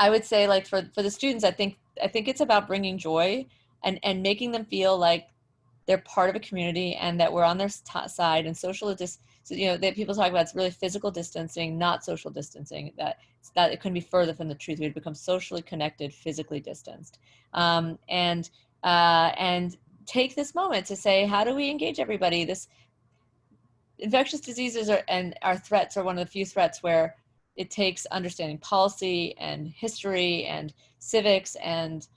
would say, for the students, I think it's about bringing joy and making them feel like they're part of a community and that we're on their side. And social that people talk about, it's really physical distancing, not social distancing. That it couldn't be further from the truth. We'd become socially connected, physically distanced, and take this moment to say, how do we engage everybody? This infectious diseases and our threats are one of the few threats where it takes understanding policy and history and civics and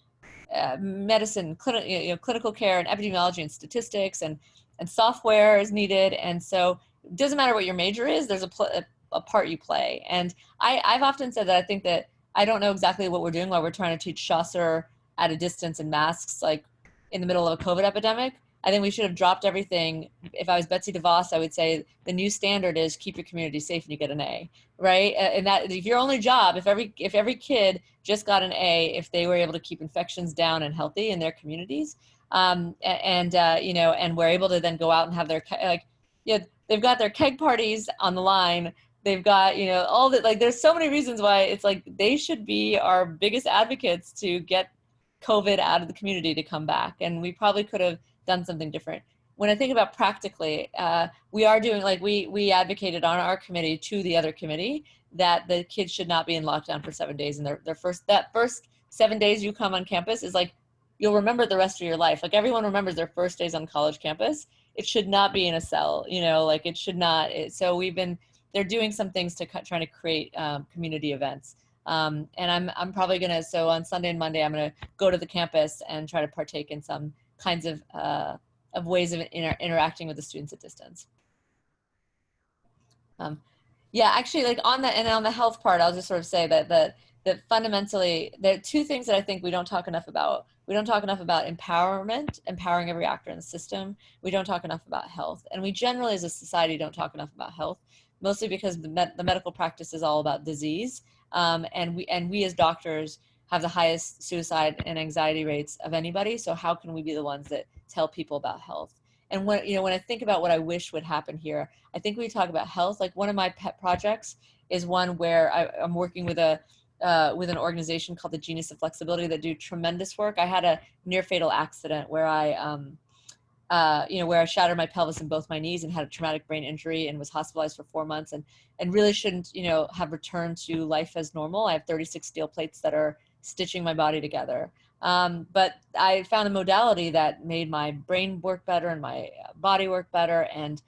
medicine, clinical care and epidemiology and statistics and software is needed. And so it doesn't matter what your major is, there's a part you play. And I've often said that I think that I don't know exactly what we're doing while we're trying to teach Chaucer at a distance and masks, like in the middle of a COVID epidemic. I think we should have dropped everything. If I was Betsy DeVos, I would say the new standard is keep your community safe and you get an A, right? And that if your only job, if every kid just got an A, if they were able to keep infections down and healthy in their communities, and we're able to then go out and have their they've got their keg parties on the line. They've got, all that, like, there's so many reasons why it's like they should be our biggest advocates to get COVID out of the community to come back. And we probably could have done something different. When I think about practically, we are doing, like, we advocated on our committee to the other committee that the kids should not be in lockdown for 7 days. And that first 7 days you come on campus is like, you'll remember the rest of your life. Like, everyone remembers their first days on college campus. It should not be in a cell, like it should not. So they're doing some things to trying to create community events. And I'm probably gonna, so on Sunday and Monday, I'm gonna go to the campus and try to partake in some kinds of ways of interacting with the students at distance. Yeah, actually, like on the health part, I'll just sort of say that fundamentally, there are two things that I think we don't talk enough about. We don't talk enough about empowerment, empowering every actor in the system. We don't talk enough about health. And we generally, as a society, don't talk enough about health, mostly because the medical practice is all about disease. And we as doctors have the highest suicide and anxiety rates of anybody. So how can we be the ones that tell people about health? And when I think about what I wish would happen here, I think we talk about health. Like, one of my pet projects is one where I'm working with an organization called the Genius of Flexibility that do tremendous work. I had a near fatal accident where where I shattered my pelvis and both my knees and had a traumatic brain injury and was hospitalized for 4 months and really shouldn't, have returned to life as normal. I have 36 steel plates that are stitching my body together. But I found a modality that made my brain work better and my body work better. And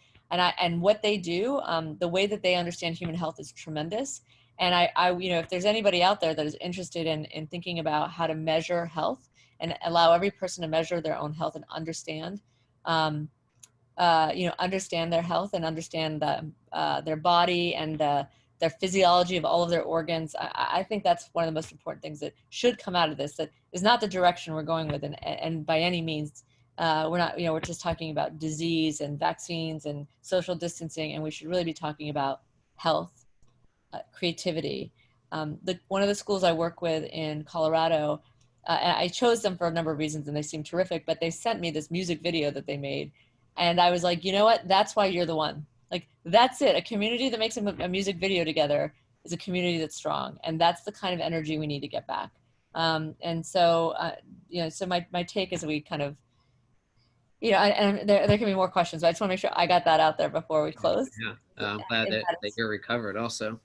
what they do, the way that they understand human health is tremendous. And I if there's anybody out there that is interested in thinking about how to measure health and allow every person to measure their own health and understand, understand their health and understand their body and their physiology of all of their organs. I think that's one of the most important things that should come out of this. That is not the direction we're going with, and by any means, we're not. We're just talking about disease and vaccines and social distancing, and we should really be talking about health, creativity. One of the schools I work with in Colorado, and I chose them for a number of reasons, and they seem terrific. But they sent me this music video that they made, and I was like, you know what? That's why you're the one. Like, that's it. A community that makes a music video together is a community that's strong. And that's the kind of energy we need to get back. And so, so my take is we kind of, and there can be more questions, but I just want to make sure I got that out there before we close. Yeah, I'm glad that you're recovered also.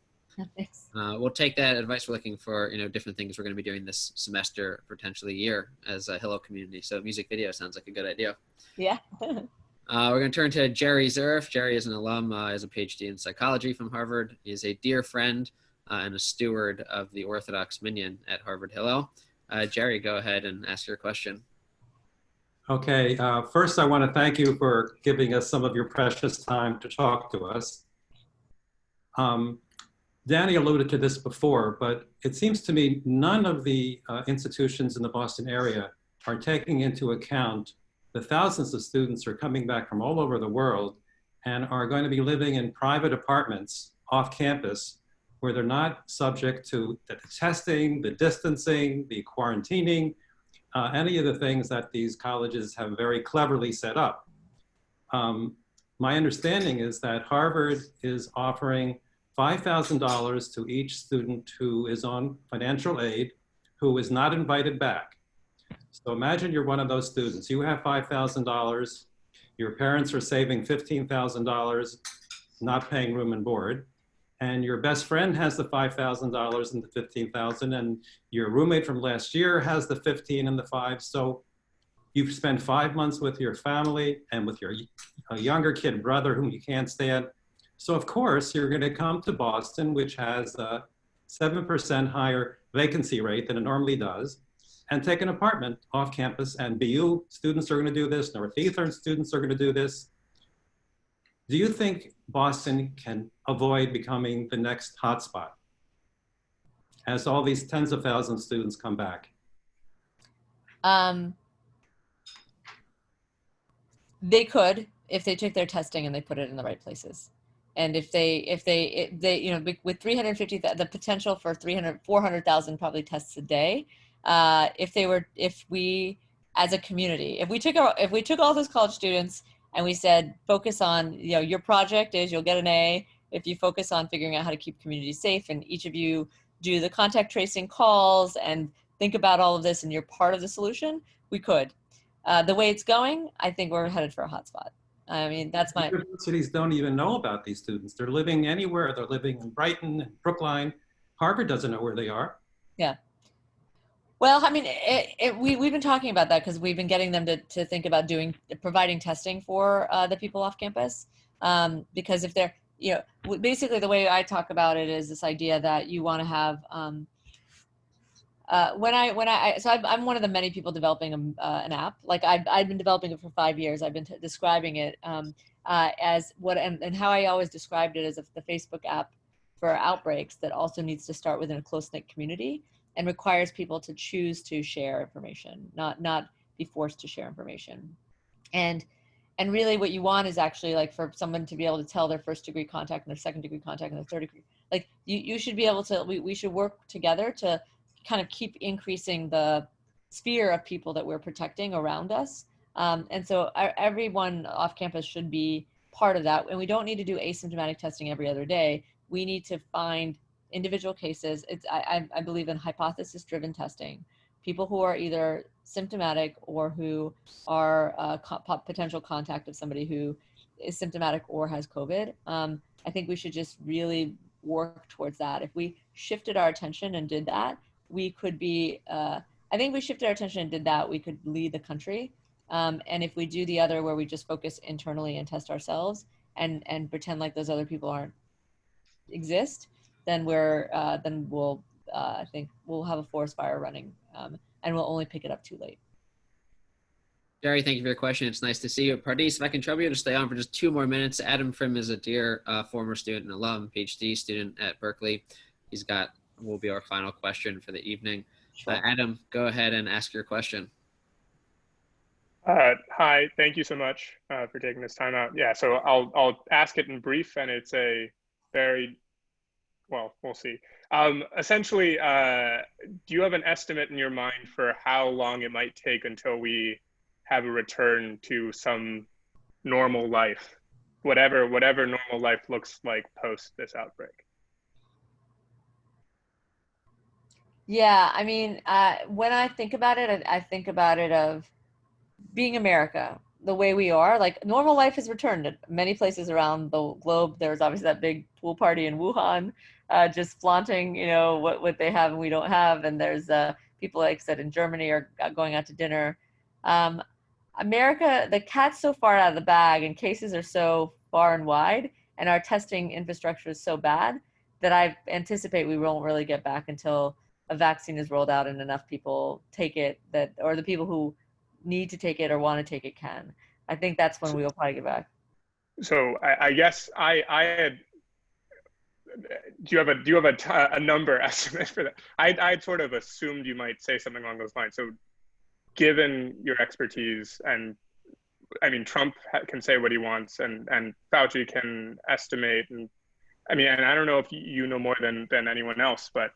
Thanks. We'll take that advice. We're looking for, different things we're going to be doing this semester, potentially year, as a Hillel community. So music video sounds like a good idea. Yeah. We're going to turn to Jerry Zurf. Jerry is an alum, has a PhD in psychology from Harvard. He is a dear friend and a steward of the Orthodox Minyan at Harvard Hillel. Jerry, go ahead and ask your question. Okay, first I want to thank you for giving us some of your precious time to talk to us. Dani alluded to this before, but it seems to me none of the institutions in the Boston area are taking into account the thousands of students who are coming back from all over the world and are going to be living in private apartments off campus where they're not subject to the testing, the distancing, the quarantining, any of the things that these colleges have very cleverly set up. My understanding is that Harvard is offering $5,000 to each student who is on financial aid, who is not invited back. So imagine you're one of those students. You have $5,000. Your parents are saving $15,000, not paying room and board. And your best friend has the $5,000 and the $15,000, and your roommate from last year has the 15 and the 5. So you've spent 5 months with your family and with your younger kid brother whom you can't stand. So of course, you're going to come to Boston, which has a 7% higher vacancy rate than it normally does, and take an apartment off campus. And BU students are going to do this, Northeastern students are going to do this. Do you think Boston can avoid becoming the next hotspot as all these tens of thousands of students come back? They could, if they took their testing and they put it in the right places. And if they you know, with 350, the potential for 400,000 probably tests a day, if we as a community, if we took all those college students and we said, focus on, you know, your project is you'll get an A if you focus on figuring out how to keep communities safe, and each of you do the contact tracing calls and think about all of this and you're part of the solution, we could. The way it's going, I think we're headed for a hotspot. I mean, that's my... Universities don't even know about these students. They're living anywhere. They're living in Brighton, Brookline. Harvard doesn't know where they are. Yeah. Well, I mean, we've been talking about that because we've been getting them to think about providing testing for the people off campus. Because if they're, you know, basically the way I talk about it is this idea that you want to have, so I'm one of the many people developing an app. Like I've been developing it for 5 years. I've been describing it as what, and how I always described it as the Facebook app for outbreaks that also needs to start within a close-knit community and requires people to choose to share information, not be forced to share information. And really what you want is actually like for someone to be able to tell their first degree contact and their second degree contact and their third degree, like you should be able to, we should work together to kind of keep increasing the sphere of people that we're protecting around us. And so everyone off campus should be part of that. And we don't need to do asymptomatic testing every other day. We need to find individual cases. I believe in hypothesis-driven testing. People who are either symptomatic or who are potential contact of somebody who is symptomatic or has COVID. I think we should just really work towards that. If we shifted our attention and did that, we could be, I think we shifted our attention and did that, we could lead the country. And if we do the other where we just focus internally and test ourselves and pretend like those other people aren't exist, then we'll, I think we'll have a forest fire running and we'll only pick it up too late. Jerry, thank you for your question. It's nice to see you. Pardis, if I can trouble you to stay on for just 2 more minutes. Adam Frim is a dear former student and alum, PhD student at Berkeley. Will be our final question for the evening. Sure. Adam, go ahead and ask your question. Hi, thank you so much for taking this time out. Yeah, so I'll ask it in brief, and it's a very, well, we'll see. Essentially, do you have an estimate in your mind for how long it might take until we have a return to some normal life, whatever normal life looks like post this outbreak? Yeah, I mean, when I think about it, I think about it of being America, the way we are. Like normal life has returned at many places around the globe. There's obviously that big pool party in Wuhan, just flaunting, you know, what they have and we don't have. And there's people, like I said, in Germany are going out to dinner. America, the cat's so far out of the bag and cases are so far and wide and our testing infrastructure is so bad that I anticipate we won't really get back until a vaccine is rolled out and enough people take it or the people who need to take it or want to take it can. I think that's when we'll probably get back. So I guess I had, do you have a number estimate for that? I'd sort of assumed you might say something along those lines. So given your expertise, and I mean, Trump can say what he wants and Fauci can estimate. And I mean, and I don't know if you know more than anyone else, but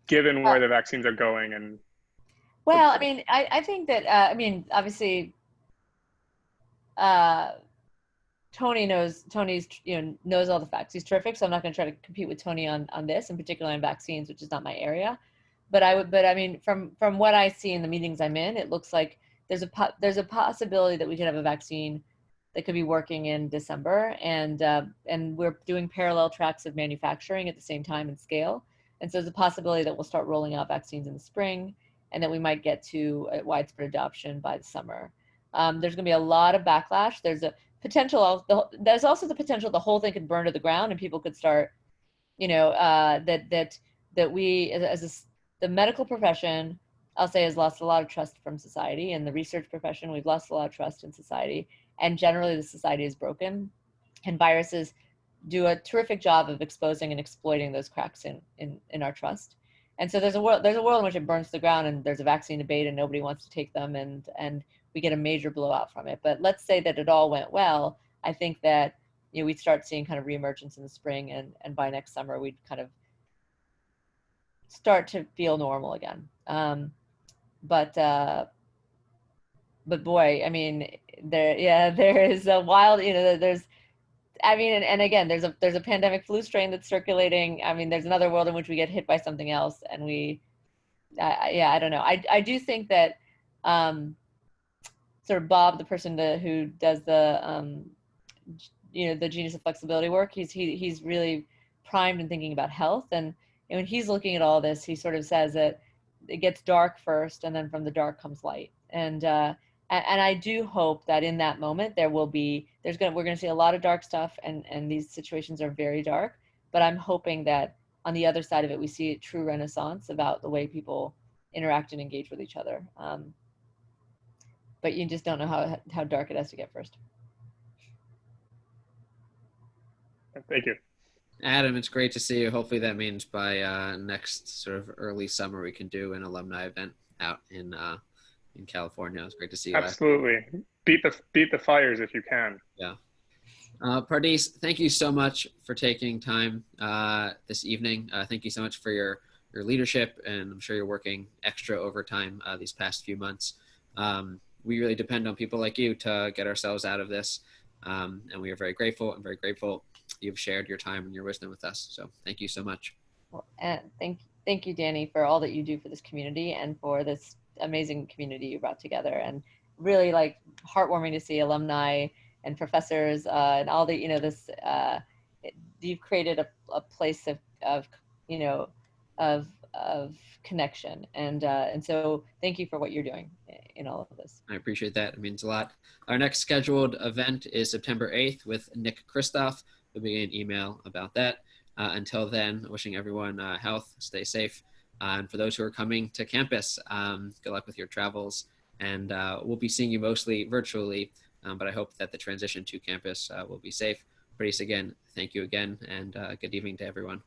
given where the vaccines are going and. Well, I mean, I think that, I mean, obviously, Tony knows all the facts. He's terrific. So I'm not going to try to compete with Tony on this, and particularly on vaccines, which is not my area. But I mean, from what I see in the meetings I'm in, it looks like there's a possibility that we could have a vaccine that could be working in December, and we're doing parallel tracks of manufacturing at the same time and scale. And so there's a possibility that we'll start rolling out vaccines in the spring, and that we might get to widespread adoption by the summer. There's going to be a lot of backlash. potential, there's also the potential the whole thing could burn to the ground and people could start, you know, that we the medical profession, I'll say, has lost a lot of trust from society, and the research profession, we've lost a lot of trust in society, and generally the society is broken, and viruses do a terrific job of exposing and exploiting those cracks in our trust. And so there's a world in which it burns to the ground and there's a vaccine debate and nobody wants to take them, and we get a major blowout from it. But let's say that it all went well. I think that, you know, we'd start seeing kind of reemergence in the spring, and by next summer we'd kind of start to feel normal again. But boy, I mean, there is a wild, you know, and again, there's a pandemic flu strain that's circulating. I mean, there's another world in which we get hit by something else, and I don't know. I do think that sort of Bob, the person who does the you know, the Genius of Flexibility work, he's really primed in thinking about health, and when he's looking at all this, he sort of says that it gets dark first, and then from the dark comes light, and I do hope that in that moment we're going to see a lot of dark stuff, and these situations are very dark, but I'm hoping that on the other side of it we see a true renaissance about the way people interact and engage with each other. But you just don't know how dark it has to get first. Thank you. Adam, it's great to see you. Hopefully that means by next sort of early summer we can do an alumni event out in California. It's great to see you. Absolutely. Beat the fires if you can. Yeah. Pardis, thank you so much for taking time this evening. Thank you so much for your leadership, and I'm sure you're working extra overtime these past few months. We really depend on people like you to get ourselves out of this, and we are very grateful you've shared your time and your wisdom with us. So thank you so much. Well, and thank you, Dani, for all that you do for this community and for this amazing community you brought together, and really like heartwarming to see alumni and professors and all the, you know, this you've created a place of you know, of connection, and so thank you for what you're doing in all of this. I appreciate that. It means a lot. Our next scheduled event is September 8th with Nick Kristof. There'll be an email about that. Until then, wishing everyone health, stay safe. And for those who are coming to campus, good luck with your travels. And we'll be seeing you mostly virtually, but I hope that the transition to campus will be safe. Pardis, again, thank you again, and good evening to everyone.